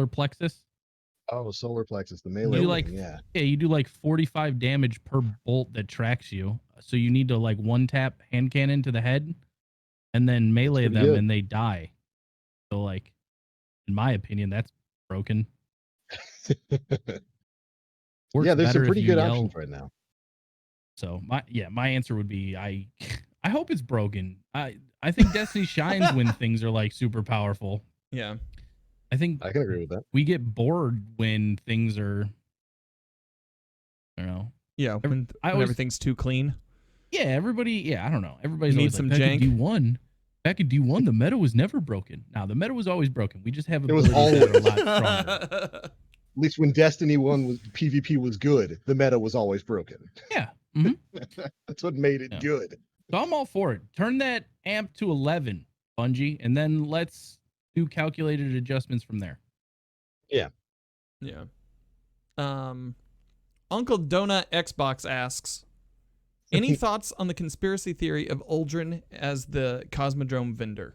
Plexus. Oh, Solar Plexus, the melee. You do like 45 damage per bolt that tracks you. So you need to like one tap hand cannon to the head, and then melee them, and they die. So like, in my opinion, that's broken. There's some pretty good options right now. So my answer would be I hope it's broken. I think Destiny shines when things are like super powerful. Yeah. I think I can agree with that. We get bored when things are, I don't know. Yeah, when everything's too clean. Yeah, everybody. Yeah, I don't know. Everybody's needs some jank. Back in D1, the meta was never broken. Now the meta was always broken. We just have it was always a lot stronger. At least when Destiny 1 was PvP was good, the meta was always broken. Yeah. Mm-hmm. That's what made it good. So I'm all for it. Turn that amp to 11, Bungie, and then let's do calculated adjustments from there. Yeah. Yeah. Uncle Donut Xbox asks, any thoughts on the conspiracy theory of Uldren as the Cosmodrome vendor?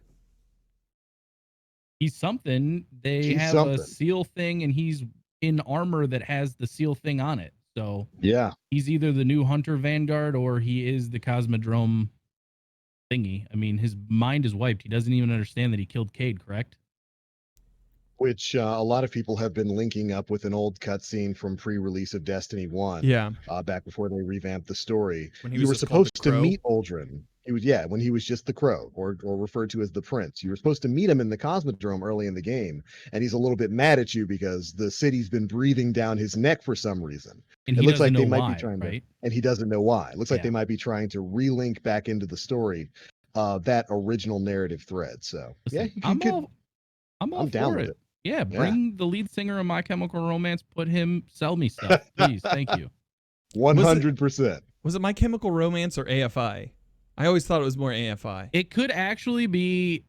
He's something. He's a seal thing, and he's in armor that has the seal thing on it. So yeah, he's either the new Hunter Vanguard or he is the Cosmodrome thingy. I mean, his mind is wiped. He doesn't even understand that he killed Cade, correct? Which a lot of people have been linking up with an old cutscene from pre-release of Destiny 1. Yeah. Back before they revamped the story. When you were supposed to meet Uldren. When he was just the Crow, or referred to as the Prince. You were supposed to meet him in the Cosmodrome early in the game, and he's a little bit mad at you because the city's been breathing down his neck for some reason. And it looks like they might why, be trying right? to, and he doesn't know why. It looks like they might be trying to relink back into the story, that original narrative thread. So listen, I'm all down for with it. Yeah, bring the lead singer of My Chemical Romance. Sell me stuff, please. Thank you. 100%. Was it My Chemical Romance or AFI? I always thought it was more AFI. It could actually be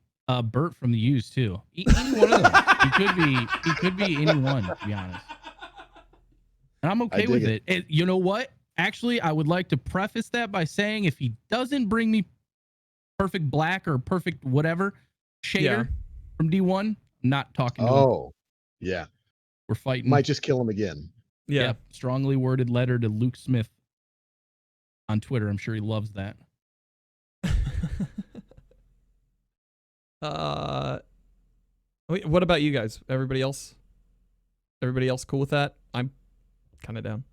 Bert from the Used too. Any one of them. He could be anyone, to be honest. And I'm okay with it. You know what? Actually, I would like to preface that by saying if he doesn't bring me Perfect Black or Perfect whatever shader from D1, I'm not talking to him. Oh, yeah. We're fighting. Might just kill him again. Yeah. Strongly worded letter to Luke Smith on Twitter. I'm sure he loves that. What about you guys? Everybody else cool with that? I'm kind of down.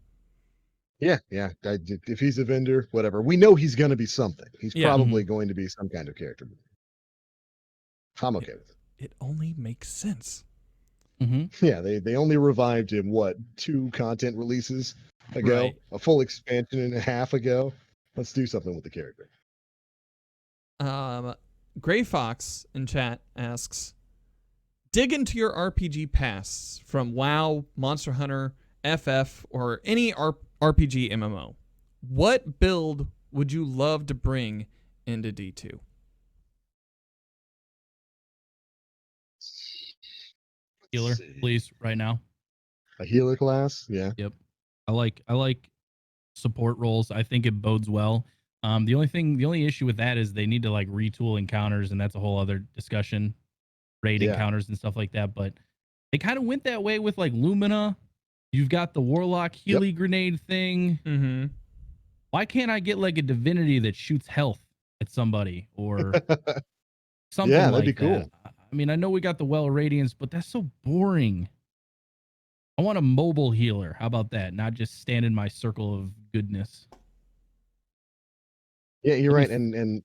Yeah. If he's a vendor, whatever. We know he's going to be something. He's probably going to be some kind of character. I'm okay with it. It only makes sense. Mm-hmm. Yeah, they only revived him, 2 content releases ago? Right. A full expansion and a half ago? Let's do something with the character. Gray Fox in chat asks, dig into your RPG pasts from WoW, Monster Hunter, FF, or any RPG MMO. What build would you love to bring into D2? Healer, please, right now. A healer class, yeah. Yep. I like support roles. I think it bodes well. The only issue with that is they need to like retool encounters, and that's a whole other discussion. Raid encounters and stuff like that. But they kind of went that way with like Lumina. You've got the Warlock Healy grenade thing. Mm-hmm. Why can't I get like a divinity that shoots health at somebody or something yeah, like that'd be that? cool. I mean, I know we got the Well of Radiance, but that's so boring. I want a mobile healer. How about that? Not just stand in my circle of goodness. Yeah, you're right. And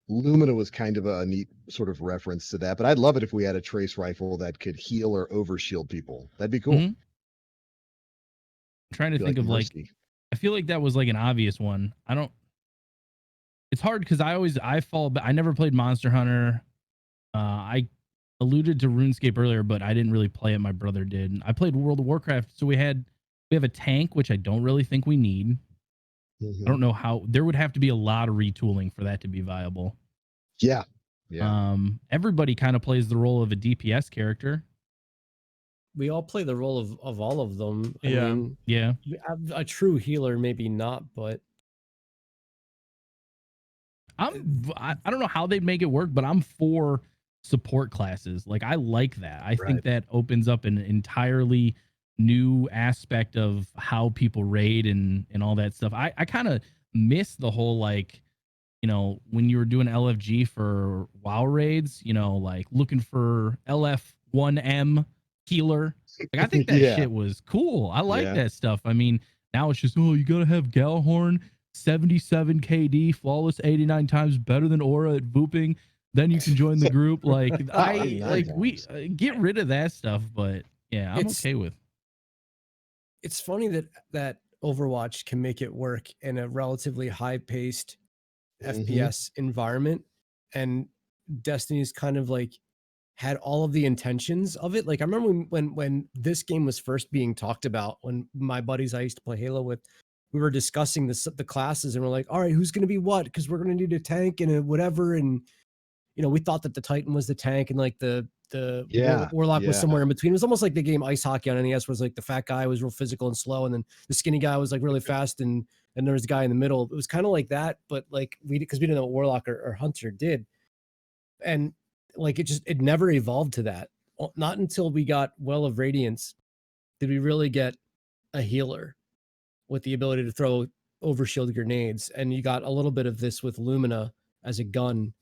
Lumina was kind of a neat sort of reference to that. But I'd love it if we had a trace rifle that could heal or overshield people. That'd be cool. Mm-hmm. I'm trying to think of like, I feel like that was like an obvious one. It's hard because I never played Monster Hunter. I alluded to RuneScape earlier, but I didn't really play it. My brother did. I played World of Warcraft, so we have a tank, which I don't really think we need. I don't know how. There would have to be a lot of retooling for that to be viable. Yeah. Everybody kind of plays the role of a DPS character. We all play the role of all of them. I mean, yeah. A true healer, maybe not, but I don't know how they'd make it work, but I'm for support classes. Like I like that. I think that opens up an entirely new aspect of how people raid and all that stuff. I kind of miss the whole like, you know, when you were doing LFG for WoW raids, you know, like looking for LF1M healer. Like I think that shit was cool. I like that stuff. I mean, now it's just, oh, you gotta have Galhorn, 77 KD, flawless 89 times better than Aura at Vooping. Then you can join the group. Like we get rid of that stuff, but yeah, I'm okay with. It's funny that Overwatch can make it work in a relatively high-paced FPS environment, and Destiny's kind of like had all of the intentions of it. Like I remember when this game was first being talked about, when my buddies I used to play Halo with, we were discussing the classes, and we're like, all right, who's going to be what? Because we're going to need a tank and a whatever. And you know, we thought that the Titan was the tank, and like the Warlock was somewhere in between. It was almost like the game Ice Hockey on NES, was like the fat guy was real physical and slow, and then the skinny guy was like really fast, and there was a guy in the middle. It was kind of like that, but like because we didn't know what Warlock or Hunter did, and like it never evolved to that. Not until we got Well of Radiance did we really get a healer with the ability to throw overshield grenades, and you got a little bit of this with Lumina as a gun,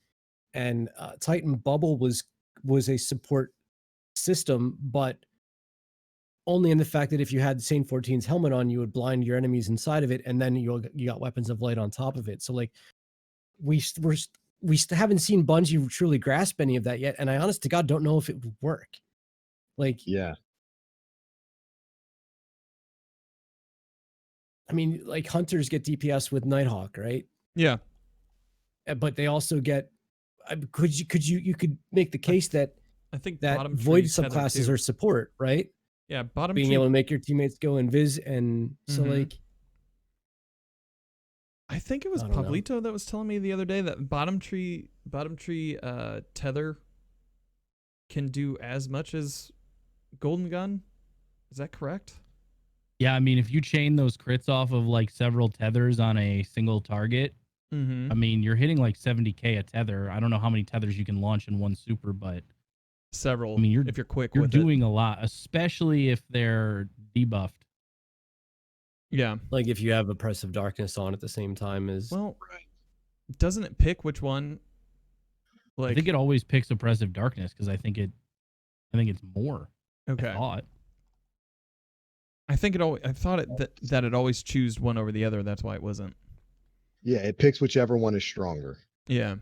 and Titan Bubble was a support system, but only in the fact that if you had Saint 14's helmet on, you would blind your enemies inside of it, and then you got weapons of light on top of it. So like we haven't seen Bungie truly grasp any of that yet, and I honest to God don't know if it would work. Like I mean, like hunters get DPS with Nighthawk, right? Yeah, but they also get. You could make the case that I think that void subclasses are support, right? Yeah, bottom being able to make your teammates go invis, and so like. I think it was Pablito that was telling me the other day that bottom tree tether can do as much as Golden Gun. Is that correct? Yeah, I mean, if you chain those crits off of like several tethers on a single target, I mean, you're hitting like 70k a tether. I don't know how many tethers you can launch in one super, but several. I mean, if you're quick, you're doing a lot, especially if they're debuffed. Yeah, like if you have Oppressive Darkness on at the same time as doesn't it pick which one? Like I think it always picks Oppressive Darkness because I think it's more. Okay. I thought that it always chose one over the other. That's why it wasn't. Yeah, it picks whichever one is stronger. Yeah.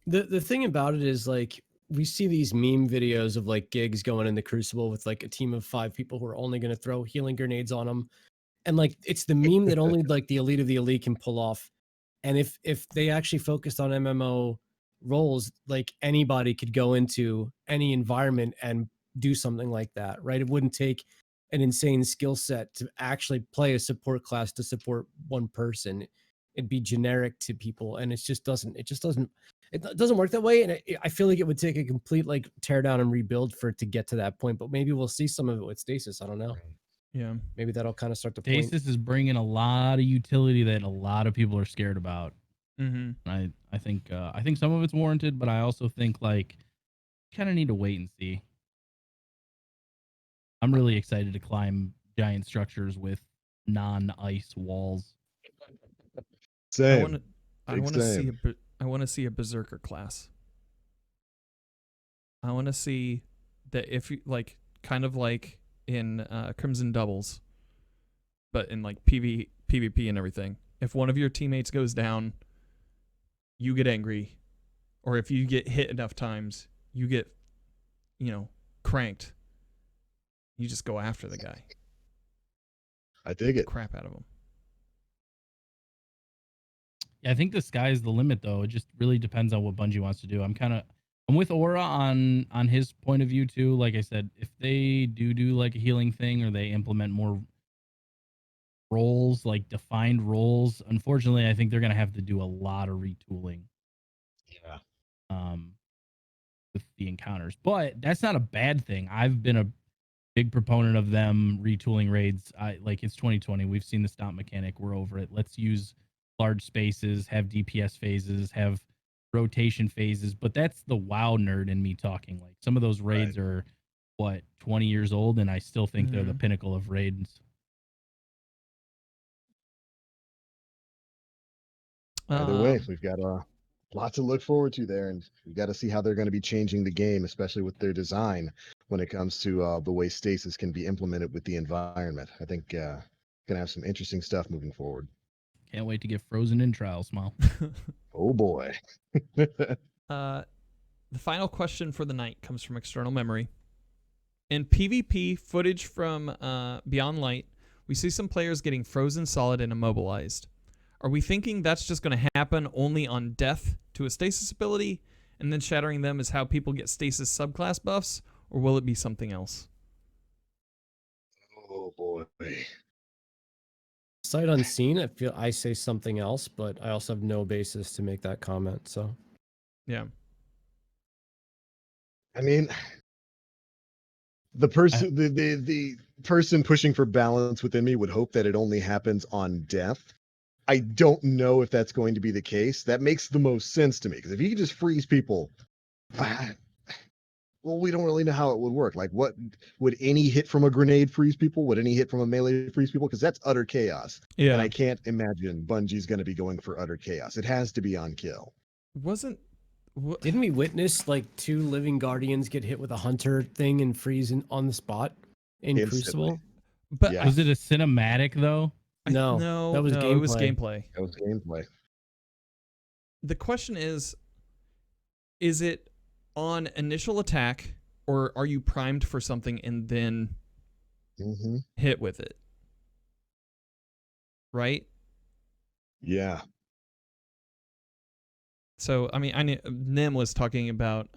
The thing about it is like we see these meme videos of like gigs going in the Crucible with like a team of 5 people who are only going to throw healing grenades on them. And like it's the meme that only like the elite of the elite can pull off. And if they actually focused on MMO roles, like anybody could go into any environment and do something like that, right? It wouldn't take an insane skill set to actually play a support class to support one person. It'd be generic to people, and it doesn't work that way. And I feel like it would take a complete like tear down and rebuild for it to get to that point. But maybe we'll see some of it with Stasis. I don't know. Yeah, maybe that'll kind of start to point. Stasis is bringing a lot of utility that a lot of people are scared about. I think some of it's warranted, but I also think like kind of need to wait and see. I'm really excited to climb giant structures with non-ice walls. Same. I want to see a berserker class. I want to see that if you like, kind of like in Crimson Doubles, but in like PvP and everything. If one of your teammates goes down, you get angry, or if you get hit enough times, you get, cranked. You just go after the guy. I dig it. Crap out of him. Yeah, I think the sky's the limit, though. It just really depends on what Bungie wants to do. I'm with Aura on his point of view too. Like I said, if they do like a healing thing, or they implement more roles, like defined roles, unfortunately, I think they're gonna have to do a lot of retooling. Yeah. With the encounters, but that's not a bad thing. I've been a big proponent of them retooling raids. It's 2020. We've seen the stomp mechanic. We're over it. Let's use large spaces, have DPS phases, have rotation phases. But that's the WoW nerd in me talking. Like some of those raids are 20 years old, and I still think they're the pinnacle of raids. Either way, we've got a lot to look forward to there, and we've got to see how they're going to be changing the game, especially with their design when it comes to the way stasis can be implemented with the environment. I think gonna have some interesting stuff moving forward. Can't wait to get frozen in trial, Small. Oh boy. The final question for the night comes from external memory. In PvP footage from Beyond Light, we see some players getting frozen solid and immobilized. Are we thinking that's just going to happen only on death to a stasis ability, and then shattering them is how people get stasis subclass buffs, or will it be something else? Oh boy. Sight unseen, I say something else, but I also have no basis to make that comment. So, yeah. I mean, the person, the person pushing for balance within me would hope that it only happens on death. I don't know if that's going to be the case. That makes the most sense to me, because if you could just freeze people, well, we don't really know how it would work. Like, what would any hit from a grenade freeze people? Would any hit from a melee freeze people? Because that's utter chaos. Yeah. And I can't imagine Bungie's going to be going for utter chaos. It has to be on kill. Didn't we witness like 2 living guardians get hit with a hunter thing and freeze on the spot in Crucible? But yeah. Was it a cinematic though? No, that was gameplay. It was gameplay. That was gameplay. The question is it on initial attack, or are you primed for something and then hit with it? Right? Yeah. So, I mean, Nim was talking about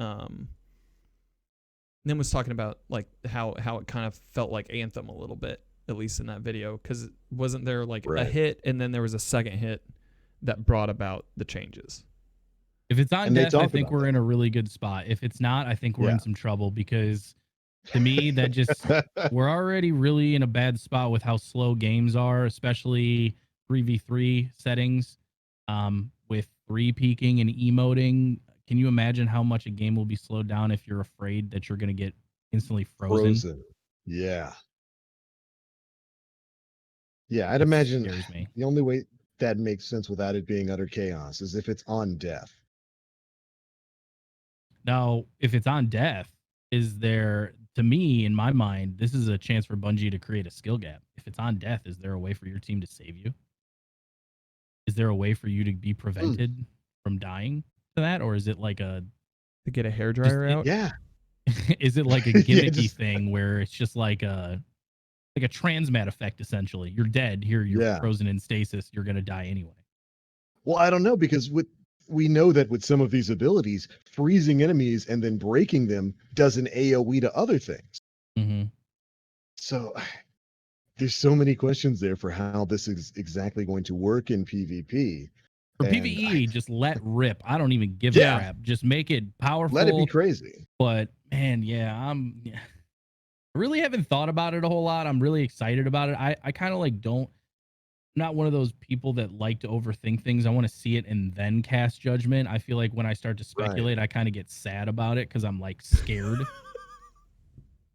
like how it kind of felt like Anthem a little bit, at least in that video, because wasn't there like a hit and then there was a second hit that brought about the changes? If it's on death, I think we're in a really good spot. If it's not, I think we're in some trouble, because to me, that just we're already really in a bad spot with how slow games are, especially 3v3 settings, with 3 peaking and emoting. Can you imagine how much a game will be slowed down if you're afraid that you're going to get instantly frozen? Yeah. Yeah, I'd imagine the only way that makes sense without it being utter chaos is if it's on death. Now, if it's on death, is there, to me, in my mind, this is a chance for Bungie to create a skill gap. If it's on death, is there a way for your team to save you? Is there a way for you to be prevented from dying to that? Or is it like to get a hairdryer out? Yeah. Is it like a gimmicky thing where it's just like a transmat effect, essentially? You're dead. You're frozen in stasis. You're going to die anyway. Well, I don't know, because we know that with some of these abilities, freezing enemies and then breaking them does an AoE to other things. Mm-hmm. So there's so many questions there for how this is exactly going to work in PvP. For PvE, just let rip. I don't even give a crap. Just make it powerful. Let it be crazy. But man, I really haven't thought about it a whole lot. I'm really excited about it. I kind of like I'm not one of those people that like to overthink things. I want to see it and then cast judgment. I feel like when I start to speculate, I kind of get sad about it because I'm like scared.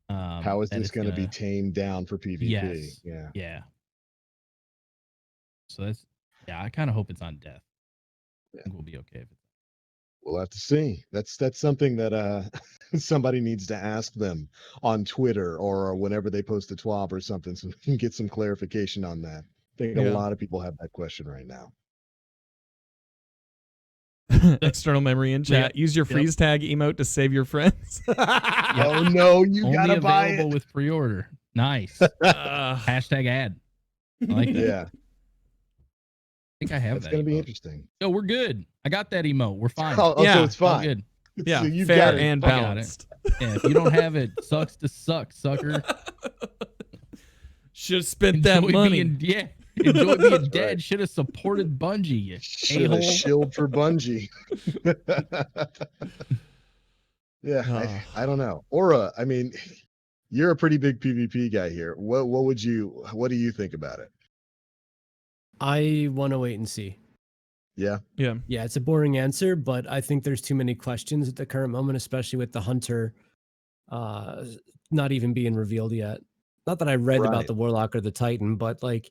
How is this going to be tamed down for PvP? Yes. Yeah. So I kind of hope it's on death. I think we'll be okay if it's. We'll have to see. That's something that somebody needs to ask them on Twitter or whenever they post a TWAB or something, so we can get some clarification on that. I think a lot of people have that question right now. External memory in chat. Use your freeze tag emote to save your friends. Oh no, you Only gotta buy available it with pre-order. Nice. Hashtag ad. I like that. Yeah. I think I have That's that. Gonna be emote. interesting. So we're good. I got that emote. We're fine. So it's fine. All good. Yeah, so you've fair got it. and balanced. Yeah, if you don't have it, sucks to suck, sucker. Should have spent that money. Enjoy being dead. Should have supported Bungie. You Should have shilled for Bungie. I don't know. Aura, I mean, you're a pretty big PvP guy here. What do you think about it? I want to wait and see. Yeah. Yeah, it's a boring answer, but I think there's too many questions at the current moment, especially with the Hunter not even being revealed yet. Not that I read about the Warlock or the Titan, but like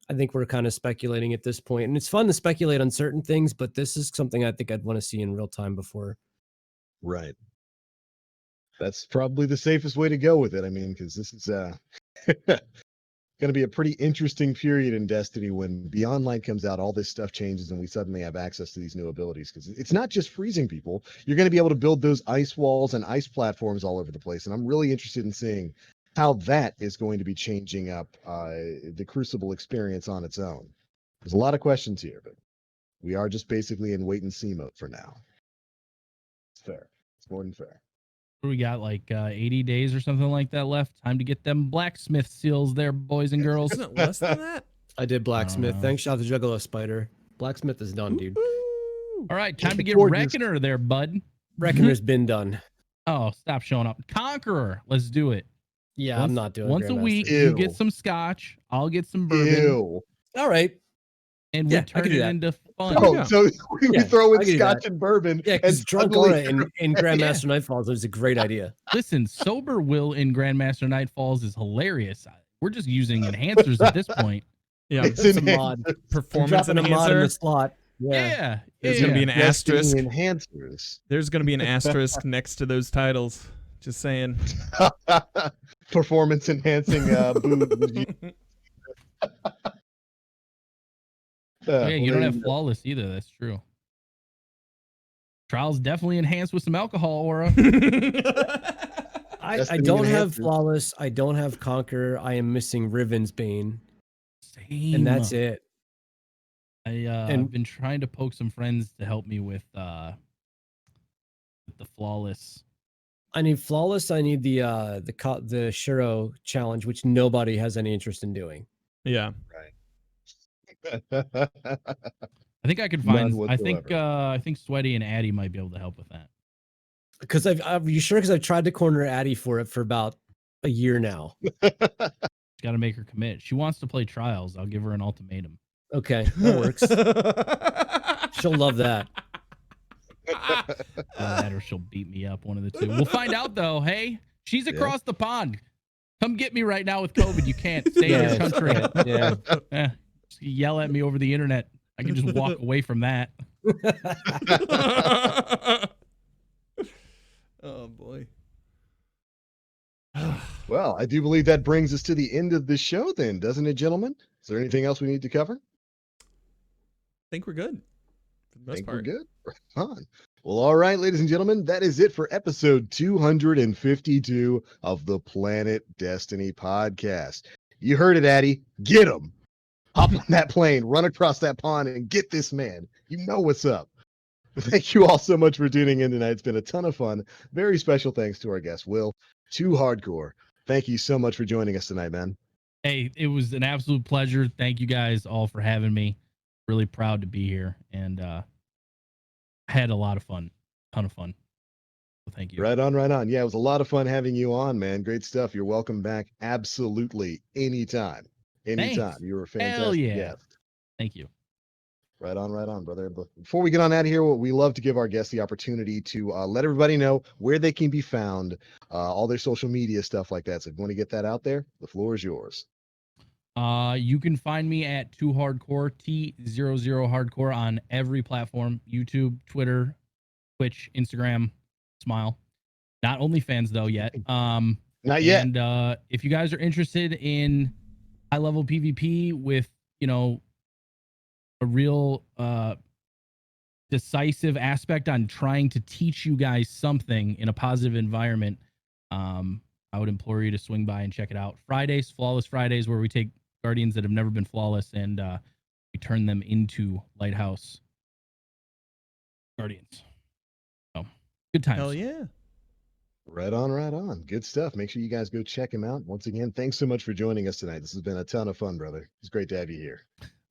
I think we're kind of speculating at this point. And it's fun to speculate on certain things, but this is something I think I'd want to see in real time before. Right. That's probably the safest way to go with it. I mean, because this is going to be a pretty interesting period in Destiny when Beyond Light comes out, all this stuff changes, and we suddenly have access to these new abilities. Because it's not just freezing people. You're going to be able to build those ice walls and ice platforms all over the place. And I'm really interested in seeing how that is going to be changing up the Crucible experience on its own. There's a lot of questions here, but we are just basically in wait and see mode for now. It's fair. It's more than fair. We got like 80 days or something like that left. Time to get them blacksmith seals there, boys and girls. Isn't it less than that? I did blacksmith. Thanks, shout out to Juggalo Spider. Blacksmith is done, dude. All right, time to get Reckoner there, bud. Reckoner's been done. Oh, stop showing up. Conqueror, let's do it. Yeah, I'm not doing once a week. Ew. You get some scotch. I'll get some bourbon. Ew. All right. And we turn it into fun. Oh, so we throw in scotch and bourbon. Yeah, because drunk Aura in Grandmaster Nightfalls is a great idea. Listen, sober Will in Grandmaster Nightfalls is hilarious. We're just using enhancers at this point. Yeah, it's a mod. Performance enhancer. A mod in the slot. Yeah. There's gonna be an asterisk. Enhancers. There's gonna be an asterisk next to those titles. Just saying. Performance enhancing booze. You don't have flawless either. That's true. Trials definitely enhanced with some alcohol, Aura. I don't have flawless. I don't have conquer. I am missing Riven's Bane. Same. And that's it. I've been trying to poke some friends to help me with the flawless. I need flawless. I need the Shiro challenge, which nobody has any interest in doing. Yeah. Right. I think I could find. I think Sweaty and Addy might be able to help with that. Because are you sure? Because I've tried to corner Addy for it for about a year now. Got to make her commit. She wants to play trials. I'll give her an ultimatum. Okay, that works. She'll love that. That or she'll beat me up. One of the two. We'll find out though. Hey, she's across the pond. Come get me right now with COVID. You can't stay in this country. Yeah. Just yell at me over the internet. I can just walk away from that. Oh boy. Well, I do believe that brings us to the end of the show then, doesn't it, gentlemen? Is there anything else we need to cover? I think we're good. For the most part. We're good. Right on. Well, all right, ladies and gentlemen, that is it for episode 252 of the Planet Destiny podcast. You heard it, Addy. Get him. Hop on that plane, run across that pond, and get this man. You know what's up. Thank you all so much for tuning in tonight. It's been a ton of fun. Very special thanks to our guest, Will, T00Hardcore. Thank you so much for joining us tonight, man. Hey, it was an absolute pleasure. Thank you guys all for having me. Really proud to be here, and had a lot of fun, ton of fun. So thank you. Right on, right on. Yeah, it was a lot of fun having you on, man. Great stuff. You're welcome back. Absolutely, anytime, anytime. Thanks. You were a Hell fantastic yeah. guest. Thank you. Right on, brother. But before we get on out of here, we love to give our guests the opportunity to let everybody know where they can be found, all their social media stuff like that. So if you want to get that out there, the floor is yours. You can find me at T00Hardcore, T00Hardcore on every platform: YouTube, Twitter, Twitch, Instagram, Smile. Not OnlyFans though yet. Not yet. And if you guys are interested in high level PvP with, you know, a real decisive aspect on trying to teach you guys something in a positive environment, I would implore you to swing by and check it out. Fridays, Flawless Fridays, where we take Guardians that have never been flawless and we turn them into Lighthouse Guardians. So good times. Hell yeah. Right on, right on. Good stuff. Make sure you guys go check him out. Once again, thanks so much for joining us tonight. This has been a ton of fun, brother. It's great to have you here.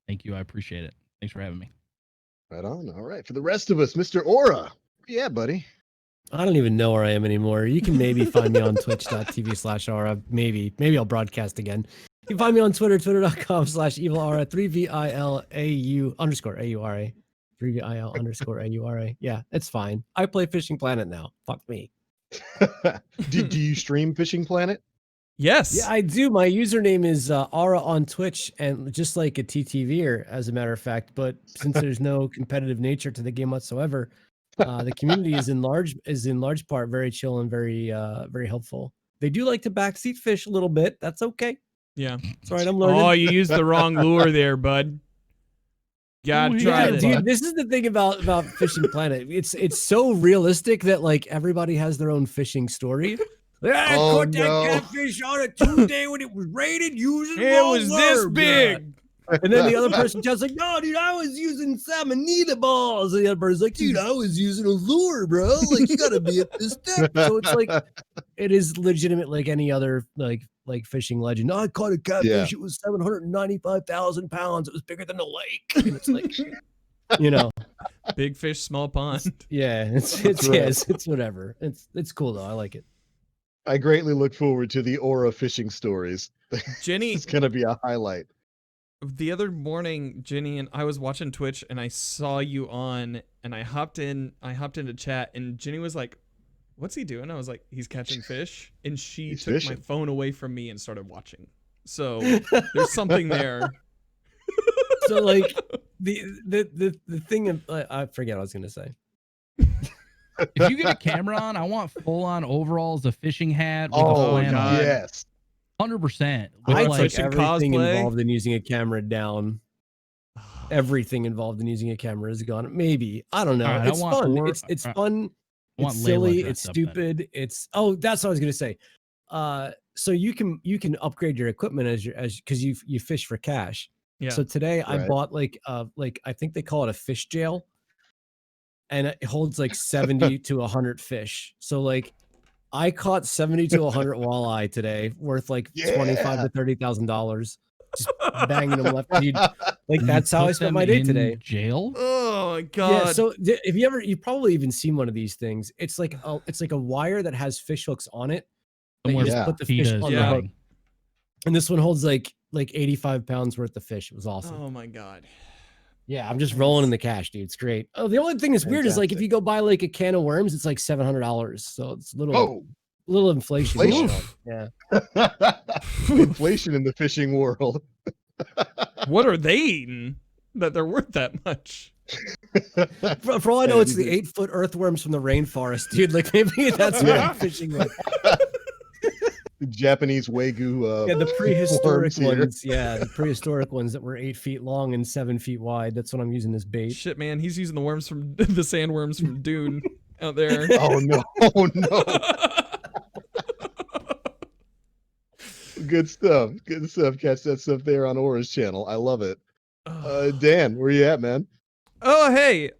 Thank you. I appreciate it. Thanks for having me. Right on. All right. For the rest of us, Mr. Aura. Yeah, buddy. I don't even know where I am anymore. You can maybe find me on twitch.tv/aura. Maybe I'll broadcast again. You can find me on Twitter, twitter.com/evil-aura, 3VILAU_AURA. 3VIL_AURA. Yeah, it's fine. I play Fishing Planet now. Fuck me. do you stream Fishing Planet? Yes. Yeah, I do. My username is Aura on Twitch, and just like a TTVer, as a matter of fact. But since there's no competitive nature to the game whatsoever, the community is in large part very chill and very helpful. They do like to backseat fish a little bit. That's okay. Yeah. That's right. I'm learning. Oh, you used the wrong lure there, bud. God, try it. Dude, this is the thing about Fishing Planet. It's so realistic that like everybody has their own fishing story. I caught that catfish on a Tuesday when it was raining using it was this big. And then the other person just like, no, dude, I was using salmonella balls. And the other person's like, dude, I was using a lure, bro. Like, you gotta be at this step. So it's like, it is legitimate like any other like fishing legend. No, I caught a catfish. Yeah. It was 795,000 pounds. It was bigger than the lake. And it's like, you know, big fish, small pond. Yeah, it's whatever. It's cool though. I like it. I greatly look forward to the Aura fishing stories. Jenny, it's gonna be a highlight. The other morning, Jenny and I was watching Twitch, and I saw you on, and I hopped into chat, and Jenny was like, "What's he doing?" I was like, "He's catching fish," and she took fishing. My phone away from me and started watching. So there's something there. So like the thing, I forget what I was gonna say. If you get a camera on, I want full-on overalls, a fishing hat. With a flannel. Yes, 100%. I like everything involved in using a camera down. Everything involved in using a camera is gone. Maybe I don't know. Right, it's fun. It's fun. It's silly. It's stupid. That's what I was gonna say. So you can upgrade your equipment as because you fish for cash. Yeah. So today I bought like I think they call it a fish jail. And it holds like 70 to 100 fish. So like I caught 70 to 100 walleye today, worth like $25,000 to $30,000. Just banging them left. Like that's how I spent my day today. Jail? Oh my god. Yeah. So if you've probably even seen one of these things. It's like a wire that has fish hooks on it. That you just put the fish on the hook. And this one holds like 85 pounds worth of fish. It was awesome. Oh my god. Yeah, I'm just rolling in the cash, dude. It's great. Oh, the only thing that's weird is like if you go buy like a can of worms, it's like $700. So it's a little inflation. Yeah. Inflation in the fishing world. What are they eating that they're worth that much? For all I know, it's the 8-foot earthworms from the rainforest, dude. Like maybe that's what I'm fishing with. The Japanese Wagyu. The prehistoric ones. Yeah, the prehistoric ones that were 8 feet long and 7 feet wide. That's what I'm using as bait. Shit, man, he's using the worms from the sandworms from Dune out there. Oh no! Oh no! Good stuff. Good stuff. Catch that stuff there on Aura's channel. I love it. Dan, where you at, man? Oh, hey.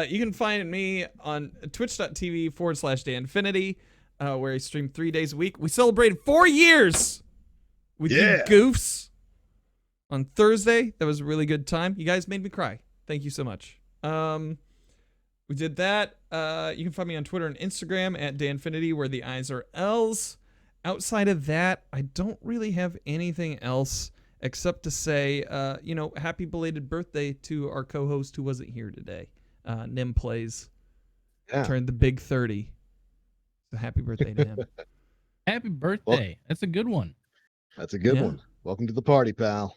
You can find me on twitch.tv/DanFinity. Where I stream 3 days a week. We celebrated 4 years with you goofs on Thursday. That was a really good time. You guys made me cry. Thank you so much. We did that. You can find me on Twitter and Instagram at Danfinity, where the I's are L's. Outside of that, I don't really have anything else except to say, happy belated birthday to our co-host who wasn't here today. Nim Plays. Yeah. Turned the big 30. So happy birthday to him. Happy birthday. That's a good one. That's a good one. Welcome to the party, pal.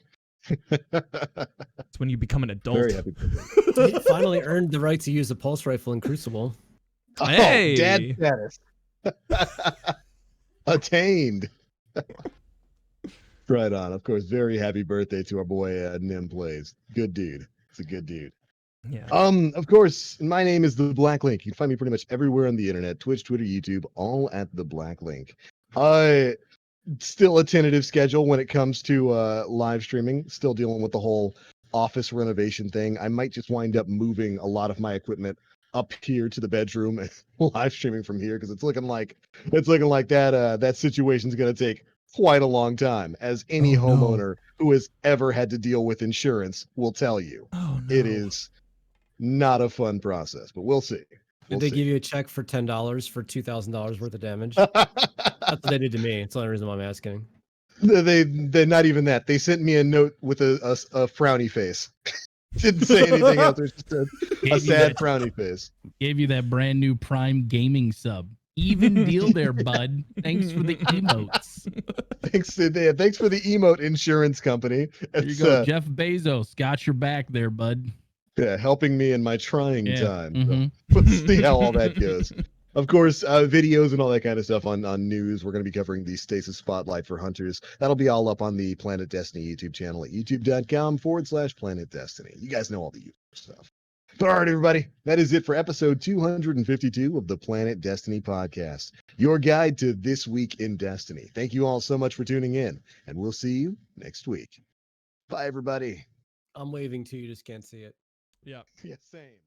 It's when you become an adult. Very happy birthday. He finally earned the right to use a pulse rifle in Crucible. Oh, hey! Dad status. Attained. Right on. Of course, very happy birthday to our boy Nim Plays. Good dude. It's a good dude. Yeah. Of course, my name is the Black Link. You can find me pretty much everywhere on the internet, Twitch, Twitter, YouTube, all at the Black Link. Still a tentative schedule when it comes to live streaming. Still dealing with the whole office renovation thing. I might just wind up moving a lot of my equipment up here to the bedroom and live streaming from here, because it's looking like that situation's going to take quite a long time, as any homeowner who has ever had to deal with insurance will tell you. It is not a fun process, but we'll see. Did they give you a check for $10 for $2,000 worth of damage? That's what they did to me. It's the only reason why I'm asking. They're not even that. They sent me a note with a frowny face. Didn't say anything else. There's just a sad frowny face. Gave you that brand new Prime Gaming sub. Even deal there, bud. Thanks for the emotes. Thanks for the emote insurance company. There you go, Jeff Bezos. Got your back there, bud. Yeah, helping me in my trying time. Mm-hmm. So, let's see how all that goes. Of course, videos and all that kind of stuff on news. We're going to be covering the Stasis Spotlight for Hunters. That'll be all up on the Planet Destiny YouTube channel at youtube.com/Planet Destiny. You guys know all the usual stuff. But all right, everybody, that is it for episode 252 of the Planet Destiny podcast, your guide to this week in Destiny. Thank you all so much for tuning in, and we'll see you next week. Bye, everybody. I'm waving to you, just can't see it. Yeah. Yeah, same.